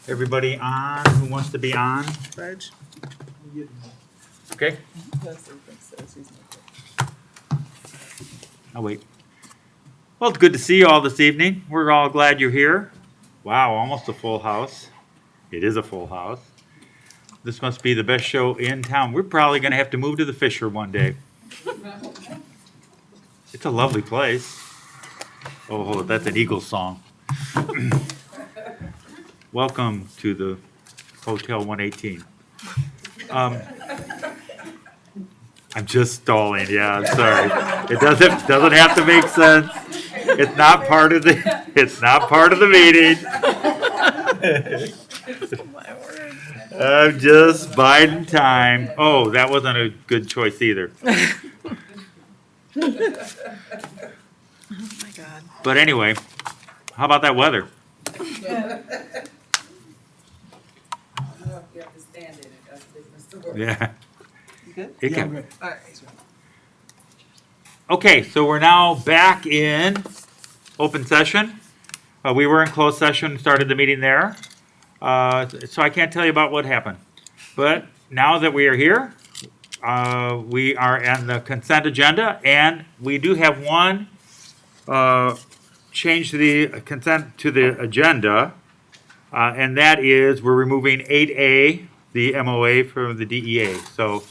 Everybody on who wants to be on? Reg? Okay, I'll wait. Well, it's good to see you all this evening. We're all glad you're here. Wow, almost a full house. It is a full house. This must be the best show in town. We're probably going to have to move to the Fisher one day. It's a lovely place. Oh, hold it, that's an Eagles song. Welcome to the Hotel 118. I'm just stalling. Yeah, I'm sorry. It doesn't have to make sense. It's not part of the meeting. I'm just biding time. Oh, that wasn't a good choice either. Oh my God. But anyway, how about that weather? You have to stand in it, that's business to work. Yeah. You good? It Yeah, I'm can- good. All right. he's good. Okay, so we're now back in open session. We were in closed session, started the meeting there. So I can't tell you about what happened. But now that we are here, we are on the consent agenda, and we do have one change to the consent to the agenda, and that is we're removing 8A, the MOA from the DEA. So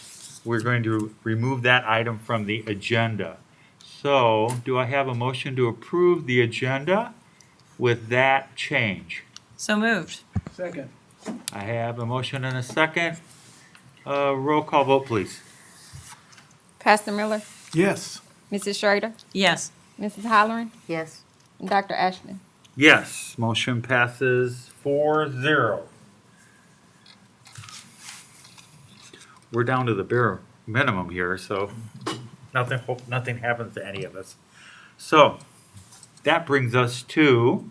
we're going to remove that item from the agenda. So do I have a motion to approve the agenda with that change? So moved. Second. I have a motion and a second. Roll call vote, please. Pastor Miller, Yes. Mrs. Schrader, Yes. Mrs. Halloran, Yes. and Dr. Ashton. Yes, motion passes 4-0. We're down to the bare minimum here, so nothing happens to any of us. So that brings us to,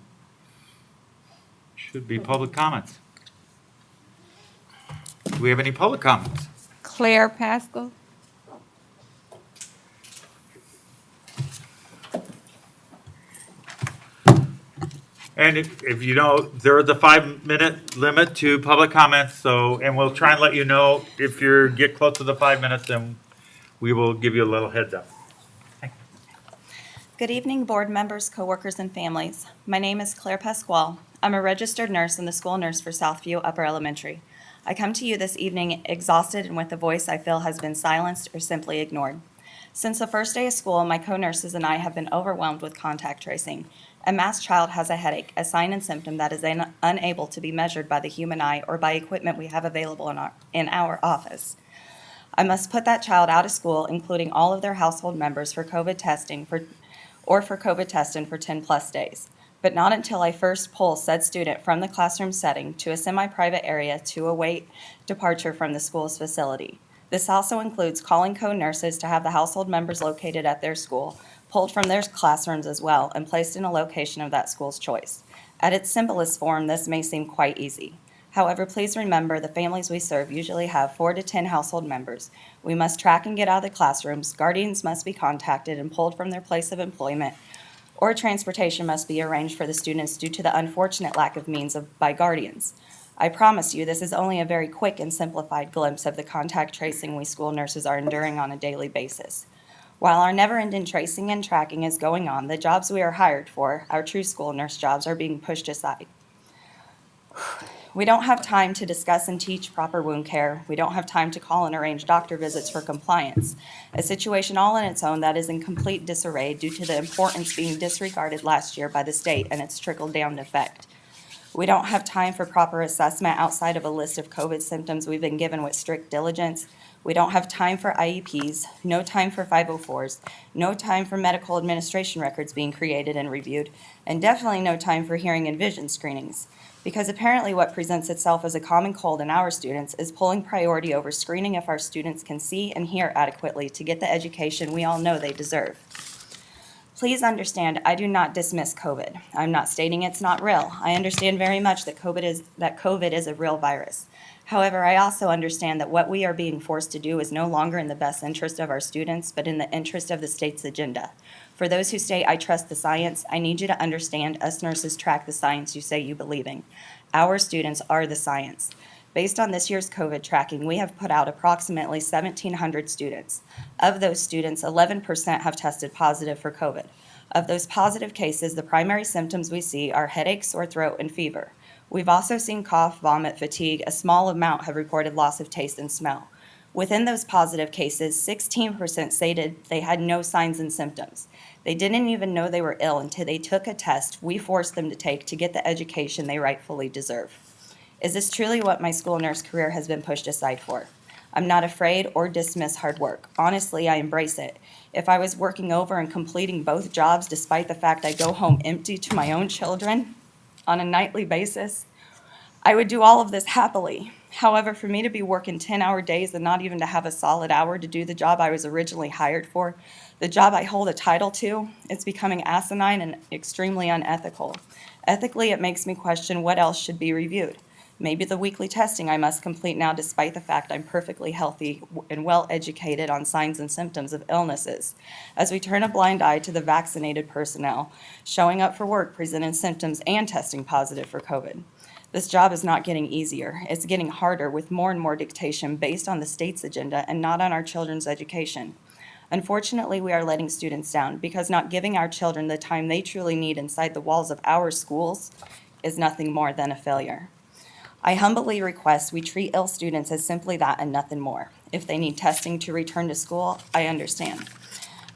should be public comments. Do we have any public comments? Claire Pascal. And if you know, there is a 5-minute limit to public comments, so, and we'll try and let you know if you get close to the 5 minutes, then we will give you a little heads up. Good evening, board members, coworkers, and families. My name is Claire Pasquale. I'm a registered nurse and the school nurse for Southview Upper Elementary. I come to you this evening exhausted and with a voice I feel has been silenced or simply ignored. Since the first day of school, my co-nurses and I have been overwhelmed with contact tracing. A masked child has a headache, a sign and symptom that is unable to be measured by the human eye or by equipment we have available in our office. I must put that child out of school, including all of their household members, for COVID testing for COVID testing for 10-plus days, but not until I first pull said student from the classroom setting to a semi-private area to await departure from the school's facility. This also includes calling co-nurses to have the household members located at their school, pulled from their classrooms as well, and placed in a location of that school's choice. At its simplest form, this may seem quite easy. However, please remember the families we serve usually have 4 to 10 household members. We must track and get out of the classrooms, guardians must be contacted and pulled from their place of employment, or transportation must be arranged for the students due to the unfortunate lack of means by guardians. I promise you, this is only a very quick and simplified glimpse of the contact tracing we school nurses are enduring on a daily basis. While our never-ending tracing and tracking is going on, the jobs we are hired for, our true school nurse jobs, are being pushed aside. We don't have time to discuss and teach proper wound care. We don't have time to call and arrange doctor visits for compliance, a situation all on its own that is in complete disarray due to the importance being disregarded last year by the state and its trickle-down effect. We don't have time for proper assessment outside of a list of COVID symptoms we've been given with strict diligence. We don't have time for IEPs, no time for 504s, no time for medical administration records being created and reviewed, and definitely no time for hearing and vision screenings. Because apparently what presents itself as a common cold in our students is pulling priority over screening if our students can see and hear adequately to get the education we all know they deserve. Please understand, I do not dismiss COVID. I'm not stating it's not real. I understand very much that COVID is a real virus. However, I also understand that what we are being forced to do is no longer in the best interest of our students, but in the interest of the state's agenda. For those who say, I trust the science, I need you to understand us nurses track the science you say you believe in. Our students are the science. Based on this year's COVID tracking, we have put out approximately 1,700 students. Of those students, 11% have tested positive for COVID. Of those positive cases, the primary symptoms we see are headache, sore throat, and fever. We've also seen cough, vomit, fatigue. A small amount have reported loss of taste and smell. Within those positive cases, 16% stated they had no signs and symptoms. They didn't even know they were ill until they took a test we forced them to take to get the education they rightfully deserve. Is this truly what my school nurse career has been pushed aside for? I'm not afraid or dismiss hard work. Honestly, I embrace it. If I was working over and completing both jobs despite the fact I go home empty to my own children on a nightly basis, I would do all of this happily. However, for me to be working 10-hour days and not even to have a solid hour to do the job I was originally hired for, the job I hold a title to, it's becoming asinine and extremely unethical. Ethically, it makes me question what else should be reviewed. Maybe the weekly testing I must complete now despite the fact I'm perfectly healthy and well educated on signs and symptoms of illnesses. As we turn a blind eye to the vaccinated personnel showing up for work presenting symptoms and testing positive for COVID. This job is not getting easier. It's getting harder with more and more dictation based on the state's agenda and not on our children's education. Unfortunately, we are letting students down because not giving our children the time they truly need inside the walls of our schools is nothing more than a failure. I humbly request we treat ill students as simply that and nothing more. If they need testing to return to school, I understand.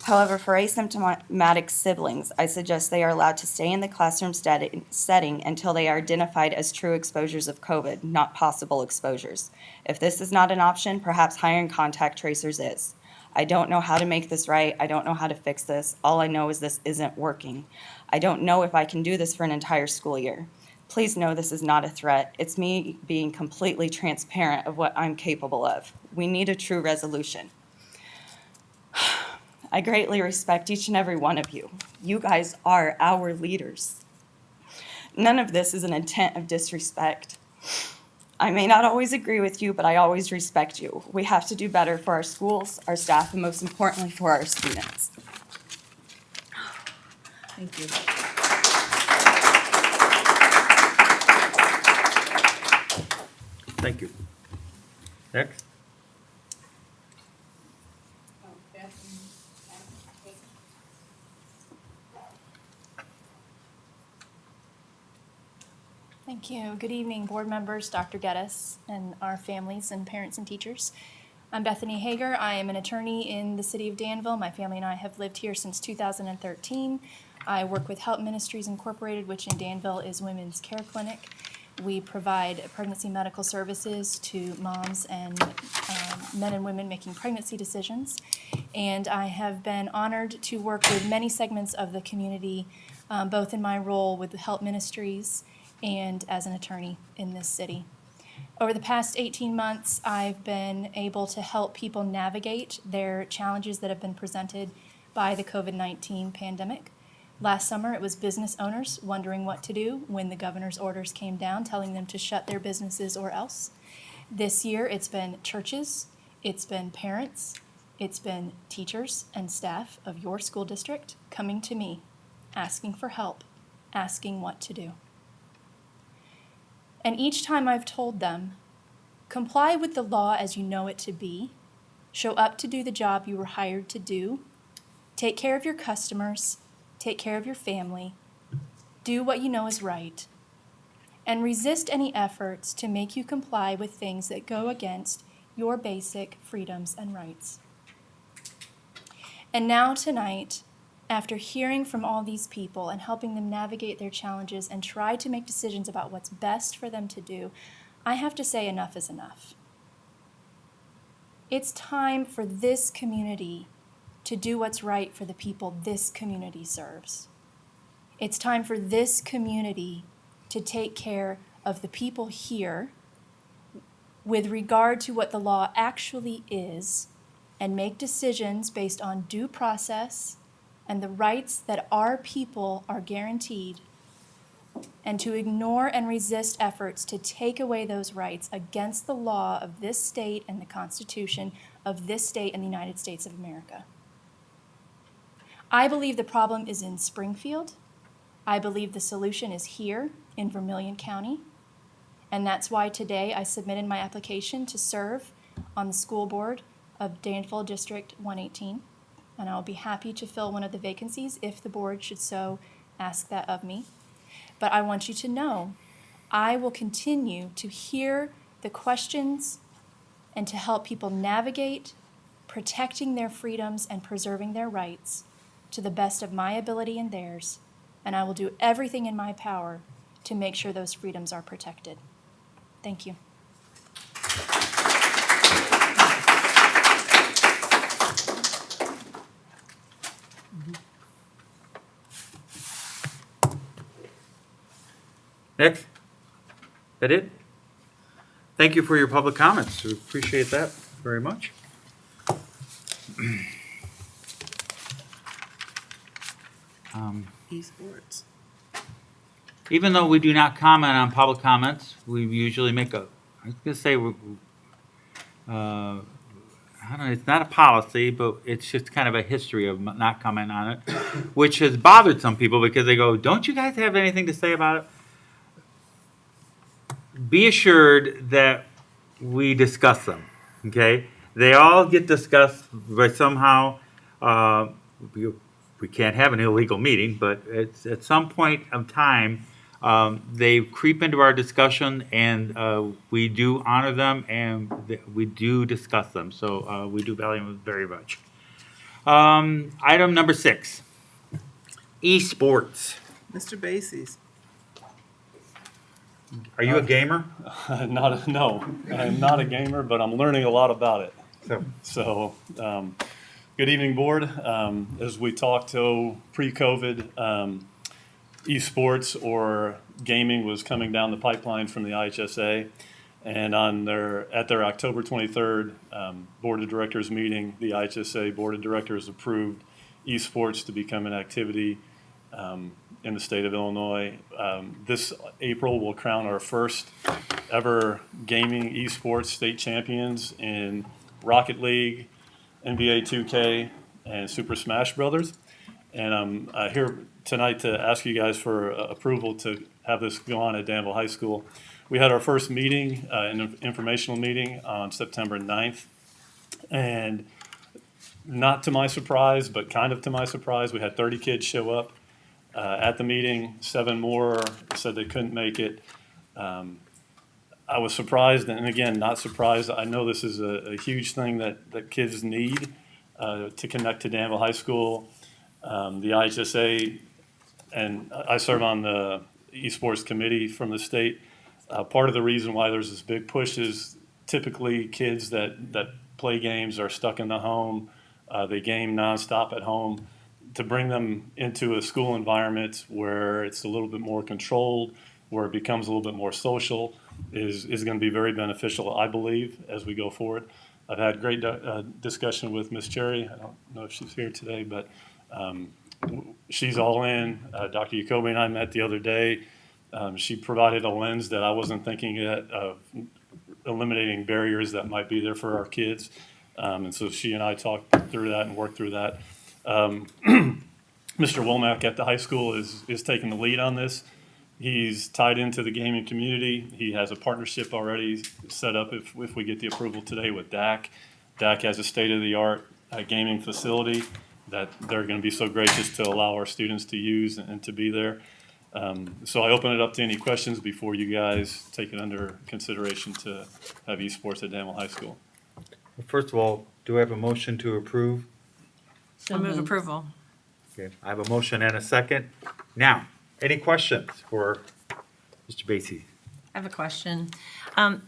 However, for asymptomatic siblings, I suggest they are allowed to stay in the classroom setting until they are identified as true exposures of COVID, not possible exposures. If this is not an option, perhaps hiring contact tracers is. I don't know how to make this right. I don't know how to fix this. All I know is this isn't working. I don't know if I can do this for an entire school year. Please know this is not a threat. It's me being completely transparent of what I'm capable of. We need a true resolution. I greatly respect each and every one of you. You guys are our leaders. None of this is an intent of disrespect. I may not always agree with you, but I always respect you. We have to do better for our schools, our staff, and most importantly for our students. Thank you. Thank you. Next. Thank you. Good evening, board members, Dr. Geddes, and our families and parents and teachers. I'm Bethany Hager. I am an attorney in the city of Danville. My family and I have lived here since 2013. I work with Help Ministries Incorporated, which in Danville is Women's Care Clinic. We provide pregnancy medical services to moms and men and women making pregnancy decisions. And I have been honored to work with many segments of the community, both in my role with the Help Ministries and as an attorney in this city. Over the past 18 months, I've been able to help people navigate their challenges that have been presented by the COVID-19 pandemic. Last summer, it was business owners wondering what to do when the governor's orders came down, telling them to shut their businesses or else. This year, it's been churches, it's been parents, it's been teachers and staff of your school district coming to me, asking for help, asking what to do. And each time I've told them, comply with the law as you know it to be, show up to do the job you were hired to do, take care of your customers, take care of your family, do what you know is right, and resist any efforts to make you comply with things that go against your basic freedoms and rights. And now tonight, after hearing from all these people and helping them navigate their challenges and try to make decisions about what's best for them to do, I have to say enough is enough. It's time for this community to do what's right for the people this community serves. It's time for this community to take care of the people here with regard to what the law actually is and make decisions based on due process and the rights that our people are guaranteed, and to ignore and resist efforts to take away those rights against the law of this state and the Constitution of this state and the United States of America. I believe the problem is in Springfield. I believe the solution is here in Vermilion County. And that's why today I submitted my application to serve on the school board of Danville District 118. And I'll be happy to fill one of the vacancies if the board should so ask that of me. But I want you to know, I will continue to hear the questions and to help people navigate protecting their freedoms and preserving their rights to the best of my ability and theirs. And I will do everything in my power to make sure those freedoms are protected. Thank you. Next. That it? Thank you for your public comments. We appreciate that very much. Esports. Even though we do not comment on public comments, we usually make I was going to say, I don't know, it's not a policy, but it's just kind of a history of not commenting on it, which has bothered some people because they go, don't you guys have anything to say about it? Be assured that we discuss them, okay? They all get discussed, but somehow, we can't have an illegal meeting, but it's at some point of time, they creep into our discussion, and we do honor them, and we do discuss them. So we do value them very much. Item number 6, esports. Mr. Bases. Are you a gamer? No, I'm not a gamer, but I'm learning a lot about it. So, So, good evening, board. As we talked to pre-COVID, esports or gaming was coming down the pipeline from the IHSA, and at their October 23rd board of directors meeting, the IHSA board of directors approved esports to become an activity in the state of Illinois. This April will crown our first ever gaming esports state champions in Rocket League, NBA 2K, and Super Smash Brothers. And I'm here tonight to ask you guys for approval to have this go on at Danville High School. We had our first meeting, an informational meeting on September 9th. And not to my surprise, but kind of to my surprise, we had 30 kids show up at the meeting. 7 more said they couldn't make it. I was surprised, and again, not surprised. I know this is a huge thing that kids need to connect to Danville High School. The IHSA, and I serve on the esports committee from the state. Part of the reason why there's this big push is typically kids that play games are stuck in the home. They game nonstop at home. To bring them into a school environment where it's a little bit more controlled, where it becomes a little bit more social, is going to be very beneficial, I believe, as we go forward. I've had great discussion with Ms. Cherry. I don't know if she's here today, but she's all in. Dr. Jacoby and I met the other day. She provided a lens that I wasn't thinking of eliminating barriers that might be there for our kids. And so she and I talked through that and worked through that. Mr. Womack at the high school is taking the lead on this. He's tied into the gaming community. He has a partnership already set up if we get the approval today with DAC. DAC has a state-of-the-art gaming facility that they're going to be so gracious to allow our students to use and to be there. So I open it up to any questions before you guys take it under consideration to have esports at Danville High School. first of all, do I have a motion to approve? I move approval. Okay, I have a motion and a second. Now, any questions for Mr. Basie? I have a question.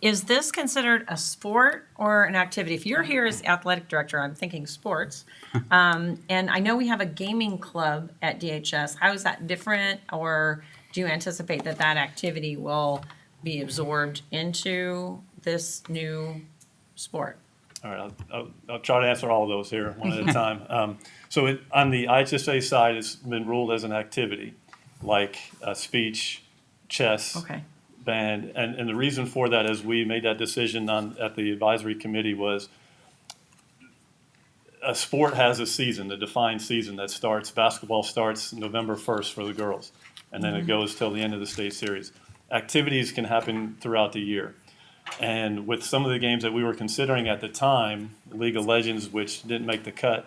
Is this considered a sport or an activity? If you're here as athletic director, I'm thinking sports. And I know we have a gaming club at DHS. How is that different? Or do you anticipate that activity will be absorbed into this new sport? All right, I'll try to answer all of those here one at a time. So on the IHSA side, it's been ruled as an activity, like speech, chess, Okay. band. And the reason for that is we made that decision at the advisory committee was a sport has a season, a defined season that starts, basketball starts November 1st for the girls, and then it goes till the end of the state series. Activities can happen throughout the year. And with some of the games that we were considering at the time, League of Legends, which didn't make the cut,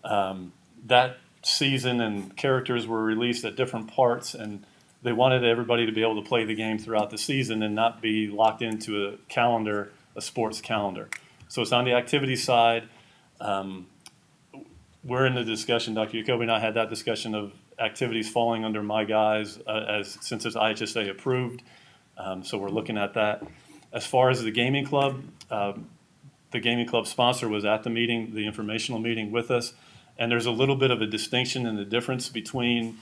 that season and characters were released at different parts, and they wanted everybody to be able to play the game throughout the season and not be locked into a calendar, a sports calendar. So it's on the activity side. We're in the discussion, Dr. Jacoby and I had that discussion of activities falling under my guys since it's IHSA approved. So we're looking at that. As far as the gaming club sponsor was at the meeting, the informational meeting with us. And there's a little bit of a distinction in the difference between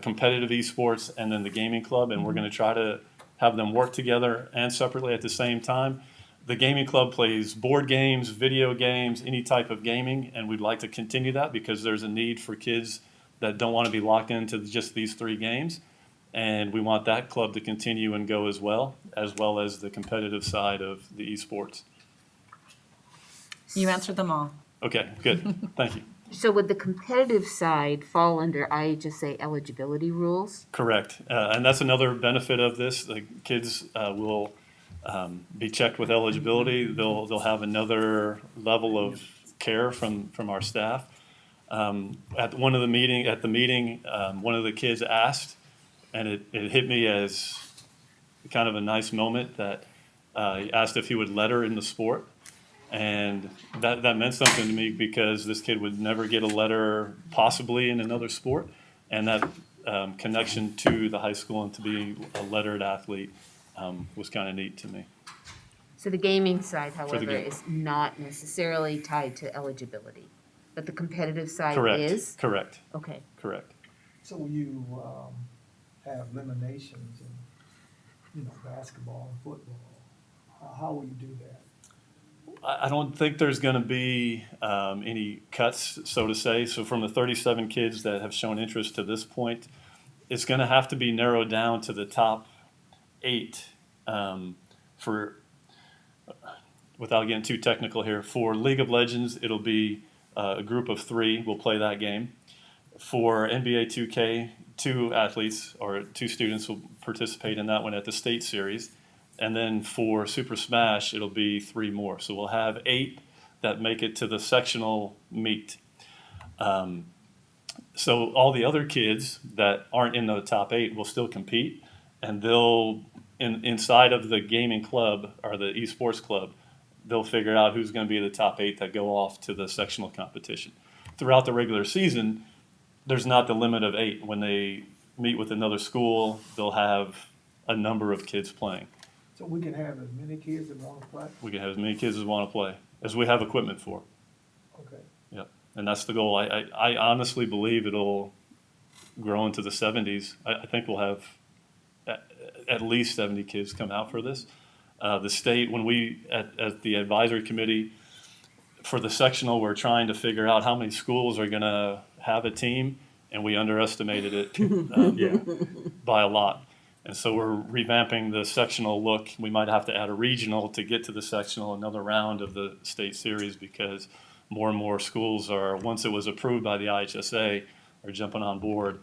competitive esports and then the gaming club. And we're going to try to have them work together and separately at the same time. The gaming club plays board games, video games, any type of gaming, and we'd like to continue that because there's a need for kids that don't want to be locked into just these 3 games. And we want that club to continue and go as well as the competitive side of the esports. You answered them all. Okay, good. Thank you. So would the competitive side fall under IHSA eligibility rules? Correct. And that's another benefit of this. The kids will be checked with eligibility. They'll have another level of care from our staff. At the meeting, one of the kids asked, and it hit me as kind of a nice moment that he asked if he would letter in the sport. And that meant something to me because this kid would never get a letter possibly in another sport. And that connection to the high school and to being a lettered athlete was kind of neat to me. So the gaming side, however, game. is not necessarily tied to eligibility, but the competitive side Correct. is? Correct. Okay. Correct. So will you have eliminations in, basketball and football? How will you do that? I don't think there's going to be any cuts, so to say. So from the 37 kids that have shown interest to this point, it's going to have to be narrowed down to the top 8 without getting too technical here. For League of Legends, it'll be a group of 3 will play that game. For NBA 2K, 2 athletes or 2 students will participate in that one at the state series. And then for Super Smash, it'll be 3 more. So we'll have 8 that make it to the sectional meet. So all the other kids that aren't in the top 8 will still compete, and they'll inside of the gaming club or the esports club, they'll figure out who's going to be the top 8 that go off to the sectional competition. Throughout the regular season, there's not the limit of 8. When they meet with another school, they'll have a number of kids playing. So we can have as many kids that want to play? We can have as many kids as want to play, as we have equipment for. Okay. Yep, and that's the goal. I honestly believe it'll grow into the 70s. I think we'll have at least 70 kids come out for this. The state, when we, at the advisory committee for the sectional, we're trying to figure out how many schools are going to have a team, and we underestimated it by a lot. And so we're revamping the sectional look. We might have to add a regional to get to the sectional, another round of the state series, because more and more schools are, once it was approved by the IHSA, are jumping on board.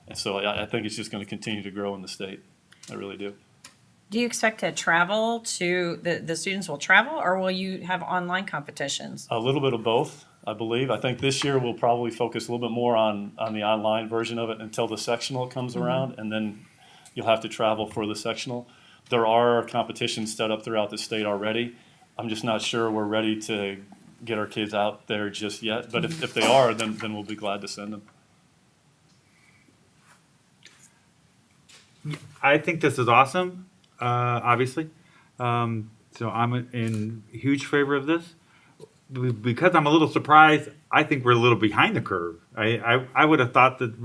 And so I think it's just going to continue to grow in the state. I really do. Do you expect to travel to, the students will travel, or will you have online competitions? A little bit of both, I believe. I think this year we'll probably focus a little bit more on the online version of it until the sectional comes around, and then you'll have to travel for the sectional. There are competitions set up throughout the state already. I'm just not sure we're ready to get our kids out there just yet. But if they are, then we'll be glad to send them. I think this is awesome, obviously. So I'm in huge favor of this. Because I'm a little surprised, I think we're a little behind the curve. I would have thought that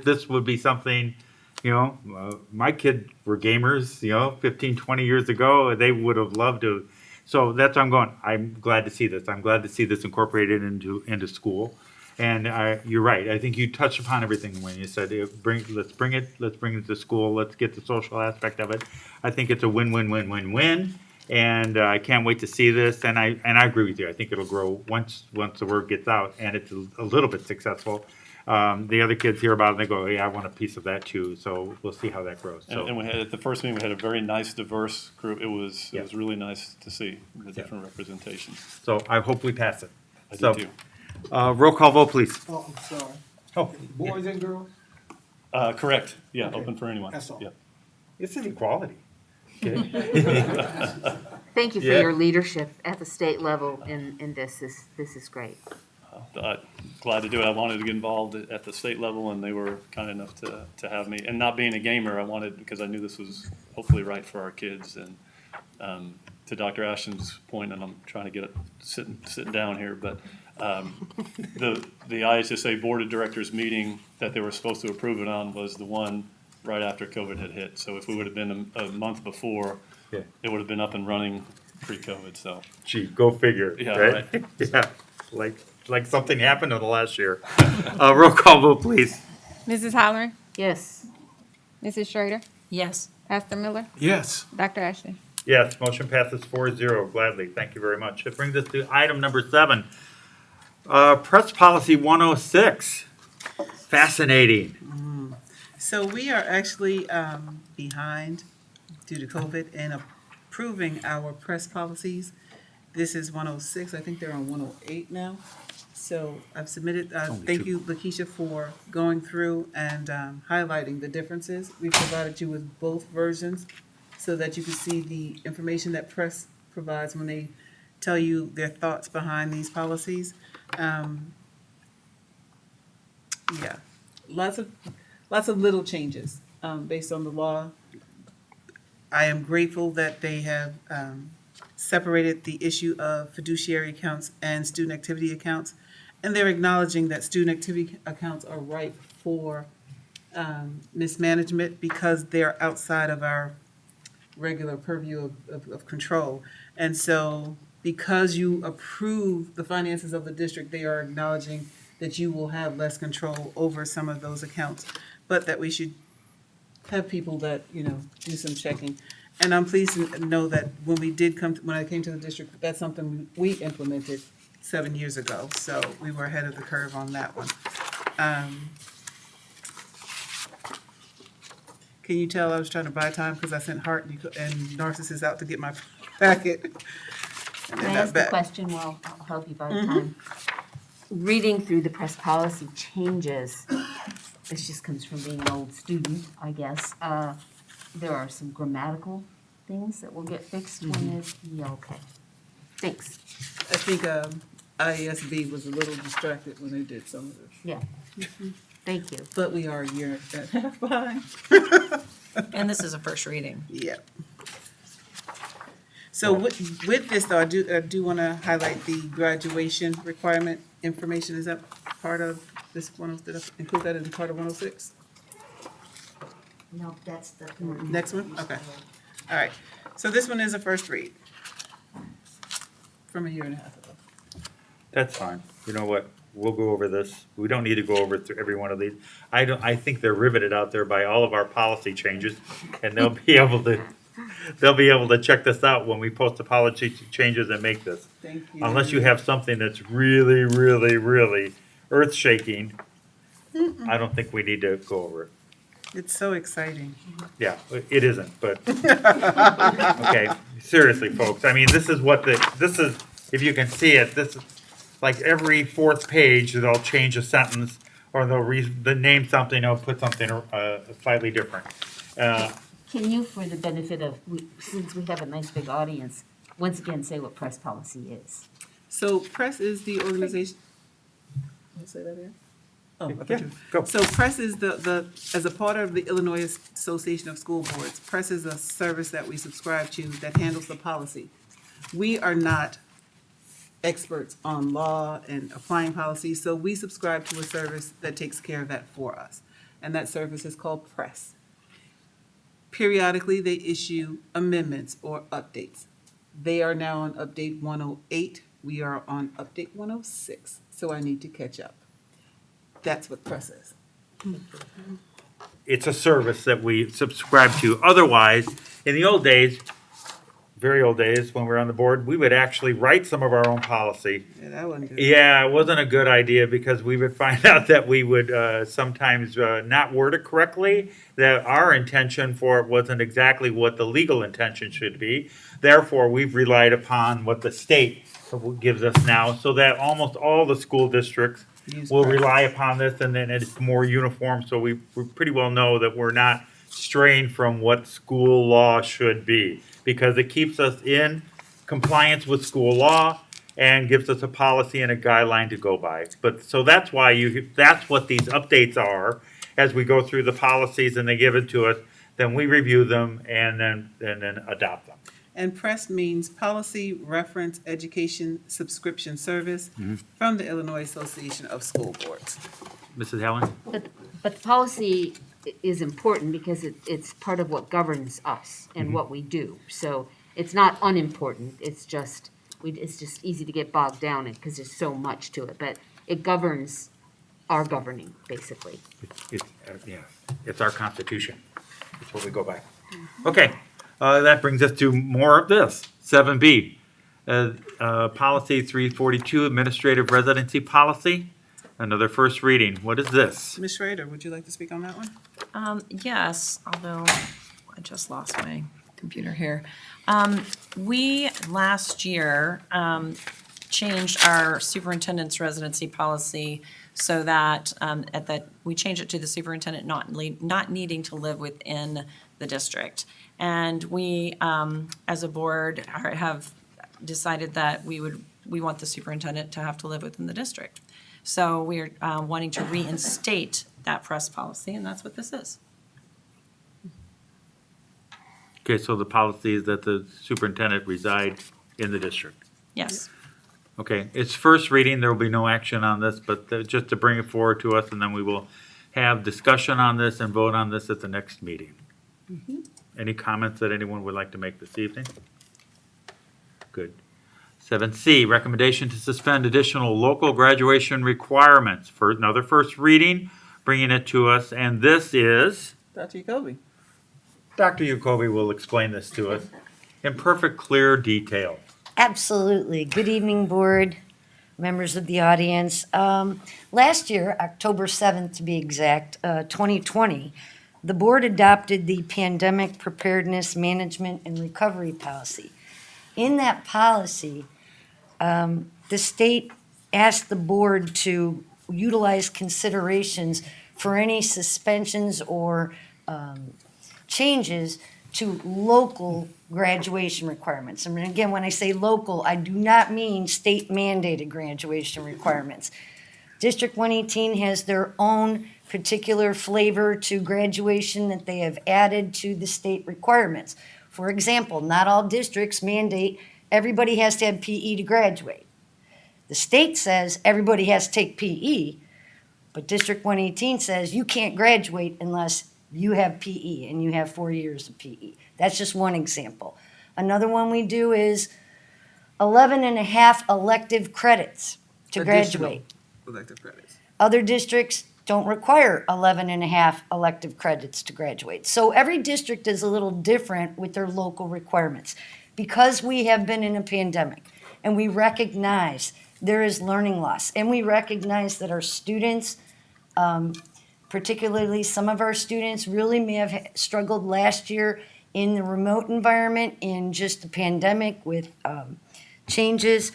this would be something, my kids were gamers, 15, 20 years ago. They would have loved to. So that's why I'm going. I'm glad to see this. I'm glad to see this incorporated into school. And you're right. I think you touched upon everything when you said, let's bring it to school. Let's get the social aspect of it. I think it's a win-win-win-win-win. And I can't wait to see this, and I agree with you. I think it'll grow once the word gets out, and it's a little bit successful. The other kids hear about it, and they go, yeah, I want a piece of that too. So we'll see how that grows. So And we had, at the first meeting, we had a very nice, diverse group. It was Yeah. really nice to see the different representation. so I hope we pass it. I So, do too. roll call vote, please. Oh, I'm sorry. Oh, Boys and girls? Correct, yeah, Okay. open for anyone. That's all. Yep. it's an equality. Thank you for Yeah. your leadership at the state level in this. This is great. Glad to do it. I wanted to get involved at the state level, and they were kind enough to have me. And not being a gamer, I wanted, because I knew this was hopefully right for our kids. And to Dr. Ashton's point, and I'm trying to get it sitting down here, but the IHSA Board of Directors meeting that they were supposed to approve it on was the one right after COVID had hit. So if we would have been a month before, Yeah. it would have been up and running pre-COVID, so. Gee, go figure. Yeah, right? Yeah, like something happened in the last year. Roll call vote, please. Mrs. Halloran? Yes. Mrs. Schrader? Yes. Pastor Miller? Yes. Dr. Ashton? Yes, motion passes 4-0 gladly. Thank you very much. It brings us to item number 7. Press policy 106. Fascinating. So we are actually behind due to COVID in approving our press policies. This is 106. I think they're on 108 now. So I've submitted, thank you, Lakeisha, for going through and highlighting the differences. We provided you with both versions so that you can see the information that press provides when they tell you their thoughts behind these policies. Yeah, lots of little changes based on the law. I am grateful that they have separated the issue of fiduciary accounts and student activity accounts, and they're acknowledging that student activity accounts are ripe for mismanagement because they're outside of our regular purview of control. And so because you approve the finances of the district, they are acknowledging that you will have less control over some of those accounts, but that we should have people that, do some checking. And I'm pleased to know that when I came to the district, that's something we implemented 7 years ago. So we were ahead of the curve on that one. Can you tell I was trying to buy time because I sent Hart and Narcissus out to get my packet? And Can then I that ask the back. question? Well, I'll help you by the time. Reading through the press policy changes, this just comes from being an old student, I guess. There are some grammatical things that will get fixed when it's, yeah, okay. Thanks. I think IESB was a little distracted when they did some of this. Yeah. Thank you. But we are a year and a half behind. And this is a first reading. Yeah. So with this though, I do want to highlight the graduation requirement information. Is that part of this one? Did I include that in part of 106? No, that's the. Next one? Okay. All right. So this one is a first read from a year and a half ago. That's fine. You know what? We'll go over this. We don't need to go over through every one of these. I think they're riveted out there by all of our policy changes, and they'll be able to check this out when we post the policy changes and make this. Thank you. Unless you have something that's really, really, really earth-shaking, I don't think we need to go over it. It's so exciting. Yeah, it isn't, but, okay, seriously, folks, I mean, this is, if you can see it, this is, like every fourth page, they'll change a sentence, or they'll name something, or put something slightly different. Can you, for the benefit of, since we have a nice big audience, once again say what press policy is? So PRESS is the organization. Did I say that again? Oh, I thought Yeah, you. go. So PRESS is as a part of the Illinois Association of School Boards, PRESS is a service that we subscribe to that handles the policy. We are not experts on law and applying policies, so we subscribe to a service that takes care of that for us. And that service is called PRESS. Periodically, they issue amendments or updates. They are now on update 108. We are on update 106, so I need to catch up. That's what PRESS is. It's a service that we subscribe to. Otherwise, in the old days, very old days when we were on the board, we would actually write some of our own policy. Yeah, that wasn't good. Yeah, it wasn't a good idea because we would find out that we would sometimes not word it correctly, that our intention for it wasn't exactly what the legal intention should be. Therefore, we've relied upon what the state gives us now, so that almost all the school districts Use will press. rely upon this, and then it's more uniform, so we pretty well know that we're not straying from what school law should be, because it keeps us in compliance with school law and gives us a policy and a guideline to go by. But, so that's why that's what these updates are, as we go through the policies and they give it to us, then we review them and then adopt them. And PRESS means Policy Reference Education Subscription Service from the Illinois Association of School Boards. Mrs. Helen? But the policy is important because it's part of what governs us and what we do. So it's not unimportant, it's just easy to get bogged down in because there's so much to it. But it governs our governing, basically. It's our constitution. That's what we go by. Okay, that brings us to more of this, 7B. Policy 342, Administrative Residency Policy. Another first reading. What is this? Ms. Schrader, would you like to speak on that one? Yes, although I just lost my computer here. We last year changed our superintendent's residency policy so that we changed it to the superintendent not needing to live within the district. And we, as a board, have decided that we want the superintendent to have to live within the district. So we're wanting to reinstate that press policy, and that's what this is. Okay, so the policy is that the superintendent reside in the district. Yes. Okay, it's first reading, there will be no action on this, but just to bring it forward to us, and then we will have discussion on this and vote on this at the next meeting. Any comments that anyone would like to make this evening? Good. 7C, recommendation to suspend additional local graduation requirements for another first reading, bringing it to us, and this is, Dr. Jacoby. Dr. Jacoby will explain this to us in perfect, clear detail. Absolutely. Good evening, board, members of the audience. Last year, October 7th to be exact, 2020, the board adopted the Pandemic Preparedness Management and Recovery Policy. In that policy, the state asked the board to utilize considerations for any suspensions or changes to local graduation requirements. And again, when I say local, I do not mean state mandated graduation requirements. District 118 has their own particular flavor to graduation that they have added to the state requirements. For example, not all districts mandate everybody has to have PE to graduate. The state says everybody has to take PE, but District 118 says you can't graduate unless you have PE and you have 4 years of PE. That's just one example. Another one we do is 11 and a half elective credits to graduate. Elective credits. Other districts don't require 11 and a half elective credits to graduate. So every district is a little different with their local requirements. Because we have been in a pandemic and we recognize there is learning loss and we recognize that our students, particularly some of our students, really may have struggled last year in the remote environment in just the pandemic with changes.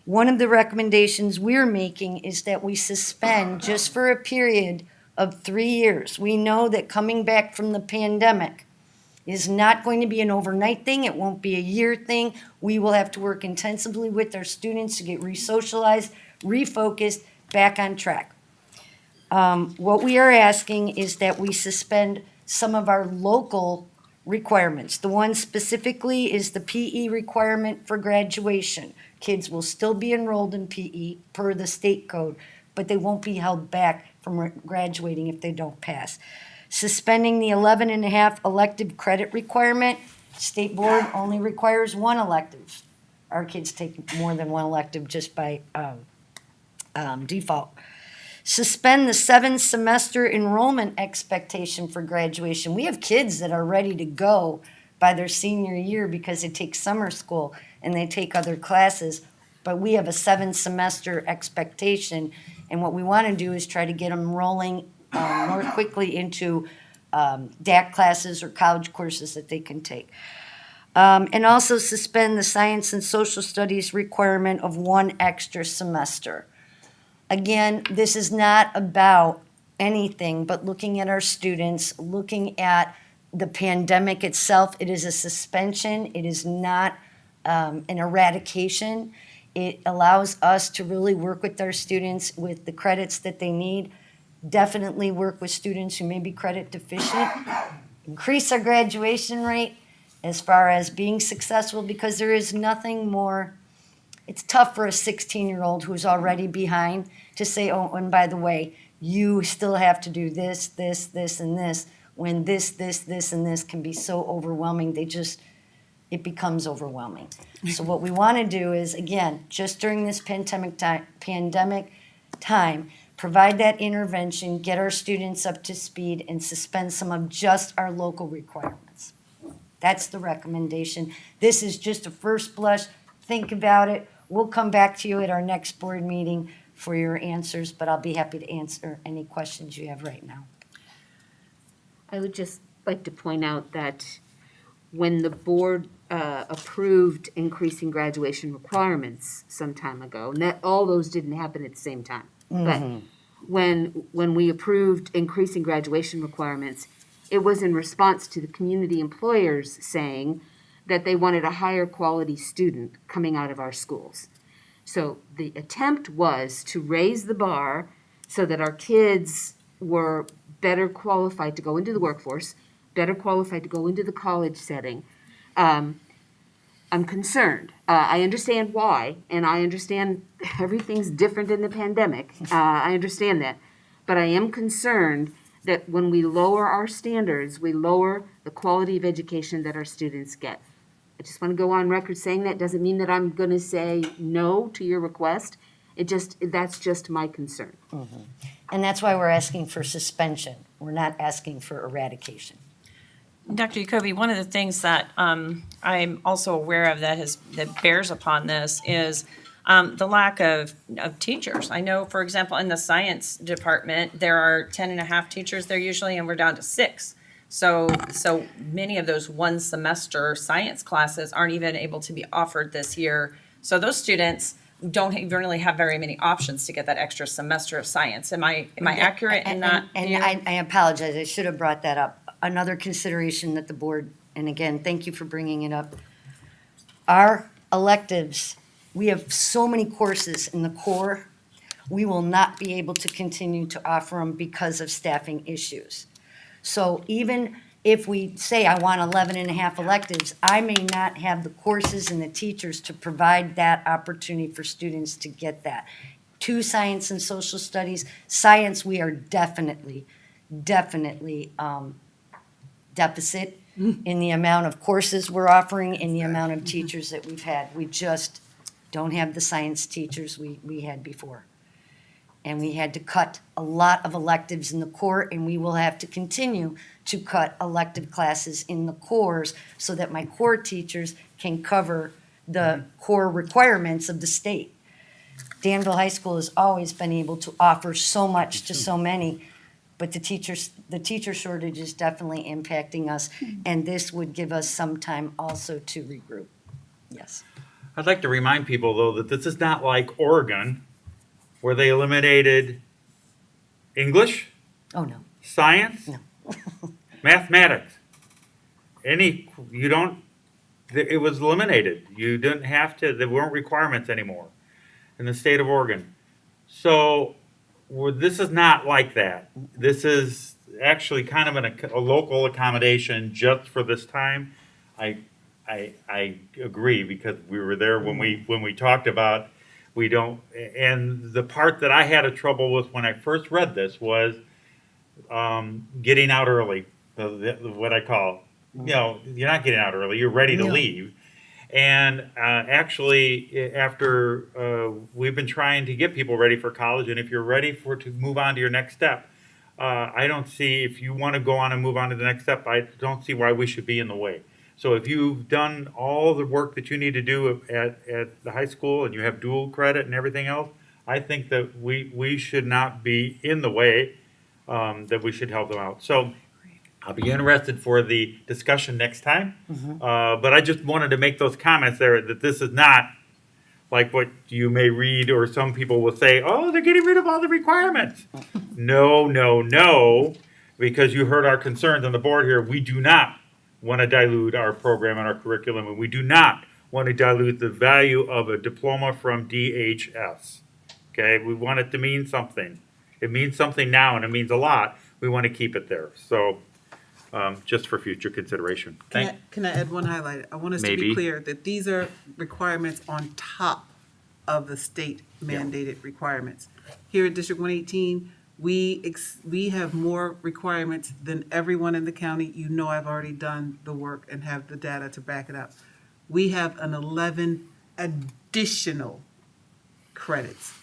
One of the recommendations we're making is that we suspend just for a period of 3 years. We know that coming back from the pandemic is not going to be an overnight thing. It won't be a year thing. We will have to work intensively with our students to get re-socialized, refocused, back on track. What we are asking is that we suspend some of our local requirements. The one specifically is the PE requirement for graduation. Kids will still be enrolled in PE per the state code, but they won't be held back from graduating if they don't pass. Suspending the 11 and a half elective credit requirement. State board only requires one elective. Our kids take more than one elective just by default. Suspend the 7-semester enrollment expectation for graduation. We have kids that are ready to go by their senior year because they take summer school and they take other classes. But we have a 7-semester expectation, and what we want to do is try to get them rolling more quickly into DAC classes or college courses that they can take. And also suspend the science and social studies requirement of 1 extra semester. Again, this is not about anything but looking at our students, looking at the pandemic itself. It is a suspension. It is not an eradication. It allows us to really work with our students with the credits that they need. Definitely work with students who may be credit deficient. Increase our graduation rate as far as being successful, because there is nothing more. It's tough for a 16-year-old who's already behind to say, oh, and by the way, you still have to do this, this, this, and this, when this, and this can be so overwhelming. It becomes overwhelming. So what we want to do is, again, just during this pandemic time, provide that intervention, get our students up to speed, and suspend some of just our local requirements. That's the recommendation. This is just a first blush. Think about it. We'll come back to you at our next board meeting for your answers, but I'll be happy to answer any questions you have right now. I would just like to point out that when the board approved increasing graduation requirements some time ago, and that all those didn't happen at the same time. But when we approved increasing graduation requirements, it was in response to the community employers saying that they wanted a higher quality student coming out of our schools. So the attempt was to raise the bar so that our kids were better qualified to go into the workforce, better qualified to go into the college setting. I'm concerned. I understand why, and I understand everything's different in the pandemic. I understand that. But I am concerned that when we lower our standards, we lower the quality of education that our students get. I just want to go on record saying that. Doesn't mean that I'm going to say no to your request. That's just my concern. And that's why we're asking for suspension. We're not asking for eradication. Dr. Jacoby, one of the things that I'm also aware of that bears upon this is the lack of teachers. I know, for example, in the science department, there are 10 and a half teachers there usually, and we're down to 6. So many of those 1 semester science classes aren't even able to be offered this year. So those students don't really have very many options to get that extra semester of science. Am I accurate in that? And I apologize, I should have brought that up. Another consideration that the board, and again, thank you for bringing it up. Our electives, we have so many courses in the core, we will not be able to continue to offer them because of staffing issues. So even if we say I want 11 and a half electives, I may not have the courses and the teachers to provide that opportunity for students to get that. 2 science and social studies. Science, we are definitely deficit in the amount of courses we're offering and the amount of teachers that we've had. We just don't have the science teachers we had before. And we had to cut a lot of electives in the core, and we will have to continue to cut elective classes in the cores so that my core teachers can cover the core requirements of the state. Danville High School has always been able to offer so much to so many, but the teacher shortage is definitely impacting us, and this would give us some time also to regroup. Yes. I'd like to remind people, though, that this is not like Oregon, where they eliminated English, Oh, no. science, No. mathematics. It was eliminated. You didn't have to, there weren't requirements anymore in the state of Oregon. So this is not like that. This is actually kind of a local accommodation just for this time. I agree, because we were there when we talked about and the part that I had a trouble with when I first read this was getting out early, what I call, you're not getting out early, you're ready to leave. And actually, after we've been trying to get people ready for college, and if you're ready to move on to your next step, I don't see, if you want to go on and move on to the next step, I don't see why we should be in the way. So if you've done all the work that you need to do at the high school and you have dual credit and everything else, I think that we should not be in the way, that we should help them out. So I'll be interested for the discussion next time. But I just wanted to make those comments there, that this is not like what you may read, or some people will say, oh, they're getting rid of all the requirements. No, no, no, because you heard our concerns on the board here. We do not want to dilute our program and our curriculum, and we do not want to dilute the value of a diploma from DHS. Okay, we want it to mean something. It means something now, and it means a lot. We want to keep it there. So, just for future consideration. Can I add one highlight? I want us to Maybe. be clear that these are requirements on top of the state mandated requirements. Here at District 118, we have more requirements than everyone in the county. You know, I've already done the work and have the data to back it up. We have an 11 additional credits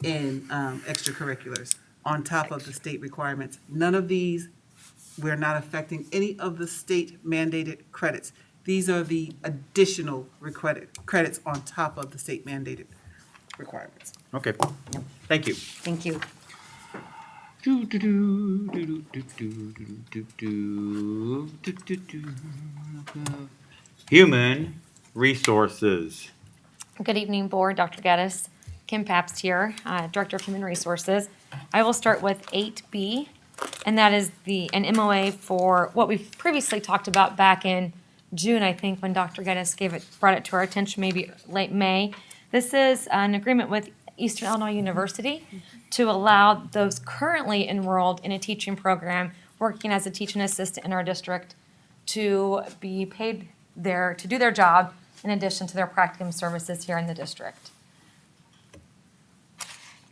in extracurriculars on top of the state requirements. None of these, we're not affecting any of the state mandated credits. These are the additional credits on top of the state mandated requirements. Okay, thank you. Thank you. Human resources. Good evening, Board. Dr. Geddes. Kim Pabst here, Director of Human Resources. I will start with 8B, and that is an MOA for what we've previously talked about back in June, I think, when Dr. Geddes brought it to our attention, maybe late May. This is an agreement with Eastern Illinois University to allow those currently enrolled in a teaching program working as a teaching assistant in our district to be paid to do their job in addition to their practicum services here in the district.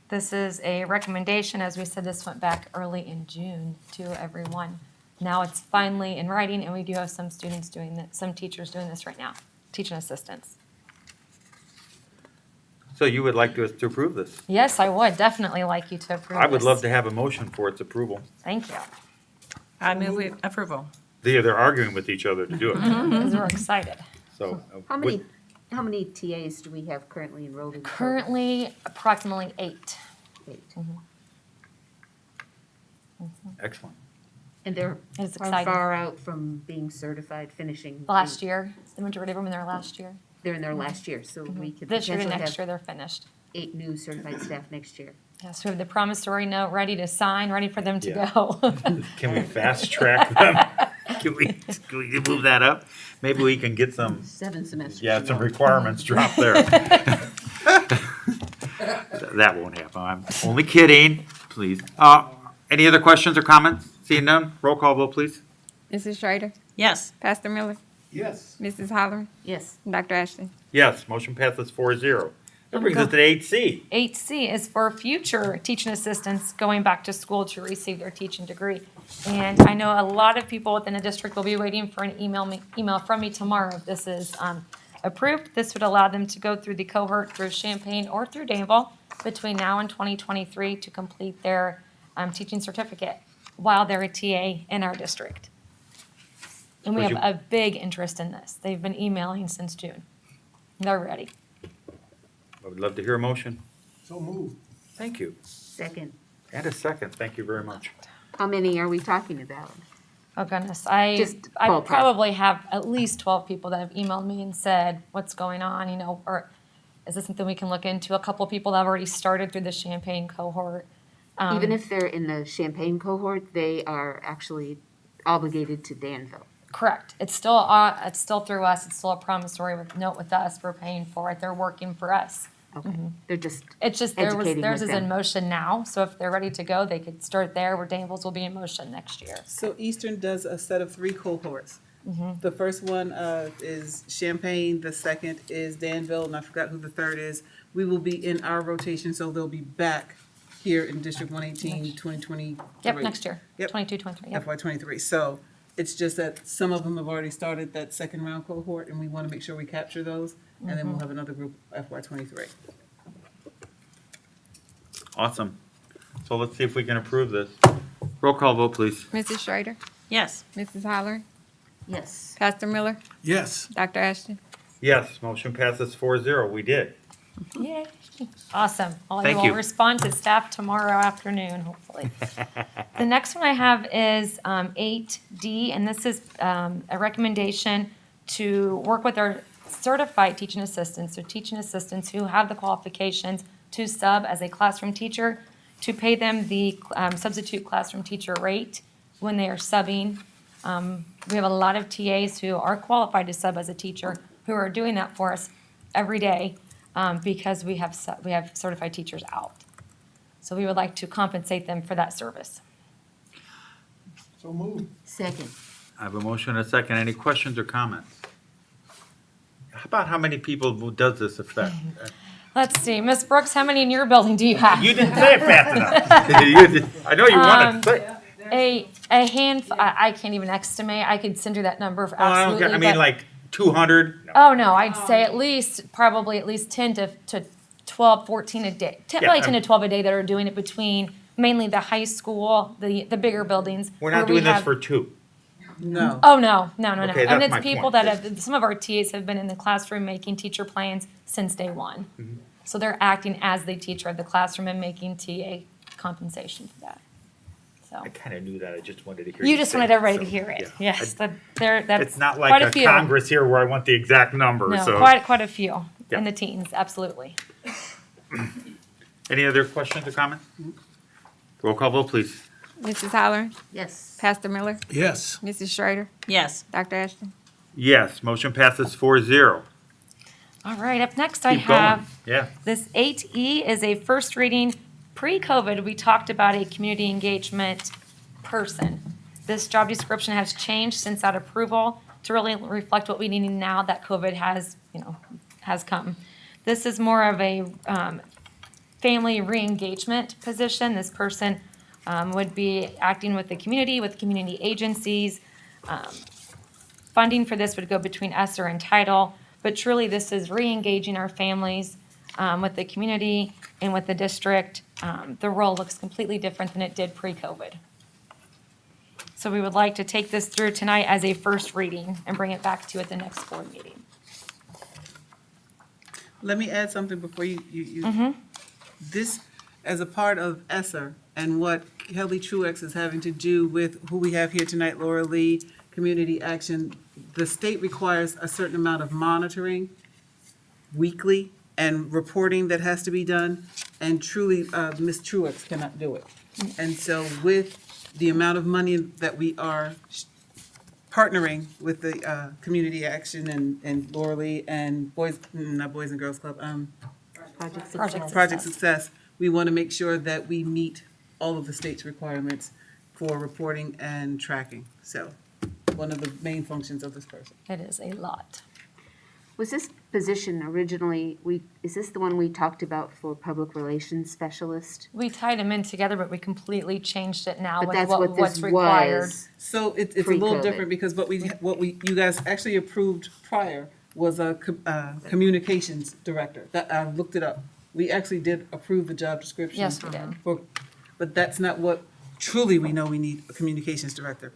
This is a recommendation. As we said, this went back early in June to everyone. Now it's finally in writing, and we do have some students doing this, some teachers doing this right now, teaching assistants. So you would like us to approve this? Yes, I would definitely like you to approve I would this. love to have a motion for its approval. Thank you, I move with approval. They're arguing with each other to do it. because we're excited. So. How many TAs do we have currently enrolled in? Currently, approximately 8. Excellent. And they're It's far, exciting. far out from being certified, finishing. Last year, the majority of them in their last year. They're in their last year, so we could This year to potentially next year, have they're finished. 8 new certified staff next year. Yes, we have the promissory note ready to sign, ready for them to Yeah. go. Can we fast track them? Can we move that up? Maybe we can get some, 7 semesters. yeah, some no. requirements dropped there. That won't happen. I'm only kidding, please. Any other questions or comments? Seeing none, roll call vote, please. Mrs. Schrader? Yes. Pastor Miller? Yes. Mrs. Holler? Yes. Dr. Ashley? Yes, motion passes 4-0. That brings us to 8C. 8C is for future teaching assistants going back to school to receive their teaching degree. And I know a lot of people within the district will be waiting for an email from me tomorrow if this is approved. This would allow them to go through the cohort through Champaign or through Danville between now and 2023 to complete their teaching certificate while they're a TA in our district. And we Would have you- a big interest in this. They've been emailing since June. They're ready. I would love to hear a motion. So moved. Thank you. Second. And a second, thank you very much. How many are we talking about? Oh goodness, Just I ballpark. probably have at least 12 people that have emailed me and said, what's going on, or is this something we can look into? A couple people that have already started through the Champaign cohort. Even if they're in the Champaign cohort, they are actually obligated to Danville. Correct. It's still through us. It's still a promissory note with us. We're paying for it. They're working for us. Okay. They're just It's just educating theirs with is in them. motion now. So if they're ready to go, they could start there where Danville's will be in motion next year. So Eastern does a set of 3 cohorts. The first one is Champaign, the second is Danville, and I forgot who the third is. We will be in our rotation, so they'll be back here in District 118, 2023. Yep, next year. Yep. 22, 23. Yep. FY '23. So it's just that some of them have already started that second round cohort, and we want to make sure we capture those, and then we'll have another group FY '23. Awesome. So let's see if we can approve this. Roll call vote, please. Mrs. Schrader? Yes. Mrs. Holler? Yes. Pastor Miller, Yes. Dr. Ashton. Yes, motion passes 4-0. We did. Yay. Awesome. Well, Thank you will you. respond to staff tomorrow afternoon, hopefully. The next one I have is 8D, and this is a recommendation to work with our certified teaching assistants, so teaching assistants who have the qualifications to sub as a classroom teacher, to pay them the substitute classroom teacher rate when they are subbing. We have a lot of TAs who are qualified to sub as a teacher who are doing that for us every day because we have certified teachers out. So we would like to compensate them for that service. So moved. Second. I have a motion and a second. Any questions or comments? How about how many people does this affect? Let's see, Ms. Brooks, how many in your building do you have? You didn't say it fast enough. I know you wanted to say. A handful, I can't even estimate. I could send you that number for Oh, I don't absolutely. care. I mean, but- like 200? Oh, no, I'd say probably at least 10 to 12, 14 a day. Probably 10 to 12 a day that are doing it between mainly the high school, the bigger buildings. We're where not we doing this have- for two. No. Oh, no. Okay, And that's it's my people point. that have, some of our TAs have been in the classroom making teacher plans since day one. So they're acting as the teacher of the classroom and making TA compensation for that. So, I kind of knew that. I just wanted to hear you just say wanted it, everybody so, to hear it. yeah. Yes, that's It's not quite like a a few. Congress here where I want the exact number, No, so. quite a few Yeah. in the teens, absolutely. Any other questions or comments? Roll call vote, please. Mrs. Holler, Yes. Pastor Miller, Yes. Mrs. Schrader, Yes. Dr. Ashton. Yes, motion passes 4-0. All right, up next I Keep going. have Yeah. this 8E is a first reading. Pre-COVID, we talked about a community engagement person. This job description has changed since that approval to really reflect what we need now that COVID has come. This is more of a family re-engagement position. This person would be acting with the community agencies. Funding for this would go between ESSER and Title, but truly this is re-engaging our families with the community and with the district. The role looks completely different than it did pre-COVID. So we would like to take this through tonight as a first reading and bring it back to you at the next board meeting. Let me add something before you. This, as a part of ESSER and what Kelly Truex is having to do with who we have here tonight, Laura Lee, Community Action, the state requires a certain amount of monitoring weekly and reporting that has to be done, and truly, Ms. Truex cannot do it. And so with the amount of money that we are partnering with the Community Action and Laura Lee and not Boys and Girls Club, Project Success, we want to make sure that we meet all of the state's requirements for reporting and tracking. So, one of the main functions of this person. It is a lot. Was this position originally, is this the one we talked about for public relations specialist? We tied them in together, but we completely changed it now But with that's what what's this required. was. So it's a little Pre-COVID. different because you guys actually approved prior was a communications director. That, I looked it up. We actually did approve the job description. Yes, we did. But that's not what truly we know we need, a communications director.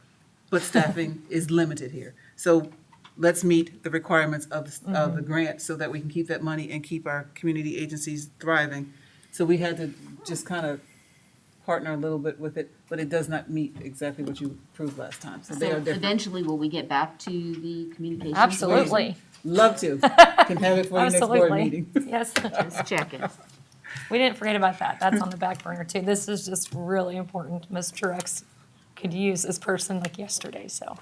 But staffing is limited here. So let's meet the requirements of the grant so that we can keep that money and keep our community agencies thriving. So we had to just kind of partner a little bit with it, but it does not meet exactly what you approved last time. So they So are different. eventually, will we get back to the communications? Absolutely. Love to. Can have it for your next board Absolutely. meeting. Yes. Just checking. We didn't forget about that. That's on the back burner too. This is just really important. Ms. Truex could use this person like yesterday, so.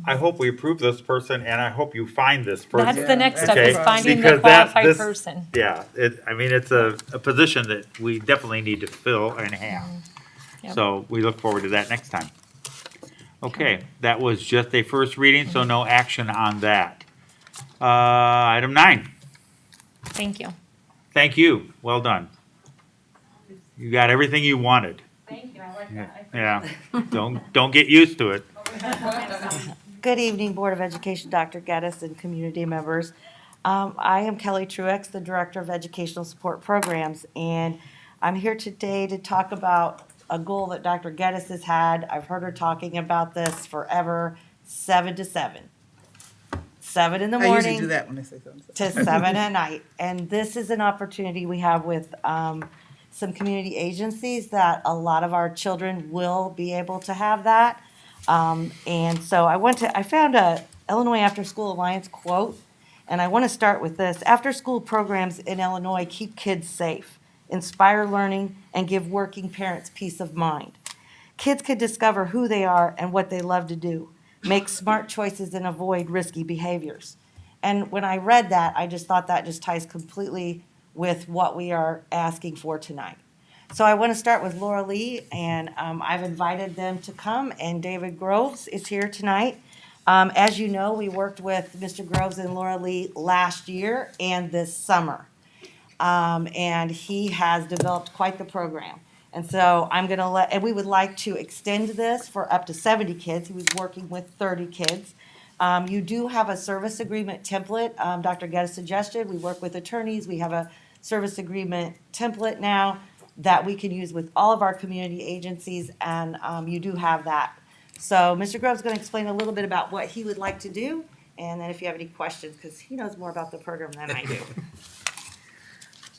I hope we approve this person, and I hope you find this person. That's the next step, is Okay, finding the because that- qualified this- person. Yeah, it's a position that we definitely need to fill and have. Yep. So we look forward to that next time. Okay, that was just a first reading, so no action on that. Item 9, Thank you. thank you, well done. You got everything you wanted. Thank you, I like Yeah, don't get used to it. Good evening, Board of Education, Dr. Geddes, and community members. I am Kelly Truex, the Director of Educational Support Programs, and I'm here today to talk about a goal that Dr. Geddes has had. I've heard her talking about this forever, 7 to 7. 7 in the I morning usually do that when they say something. to 7 at night. And this is an opportunity we have with some community agencies that a lot of our children will be able to have that. And so I found a Illinois After School Alliance quote, and I want to start with this. After school programs in Illinois keep kids safe, inspire learning, and give working parents peace of mind. Kids can discover who they are and what they love to do, make smart choices, and avoid risky behaviors. And when I read that, I just thought that just ties completely with what we are asking for tonight. So I want to start with Laura Lee, and I've invited them to come, and David Groves is here tonight. As you know, we worked with Mr. Groves and Laura Lee last year and this summer. And he has developed quite the program. And so and we would like to extend this for up to 70 kids. He was working with 30 kids. You do have a service agreement template. Dr. Geddes suggested, we work with attorneys. We have a service agreement template now that we can use with all of our community agencies, and you do have that. So Mr. Grove's going to explain a little bit about what he would like to do, and then if you have any questions, because he knows more about the program than I do.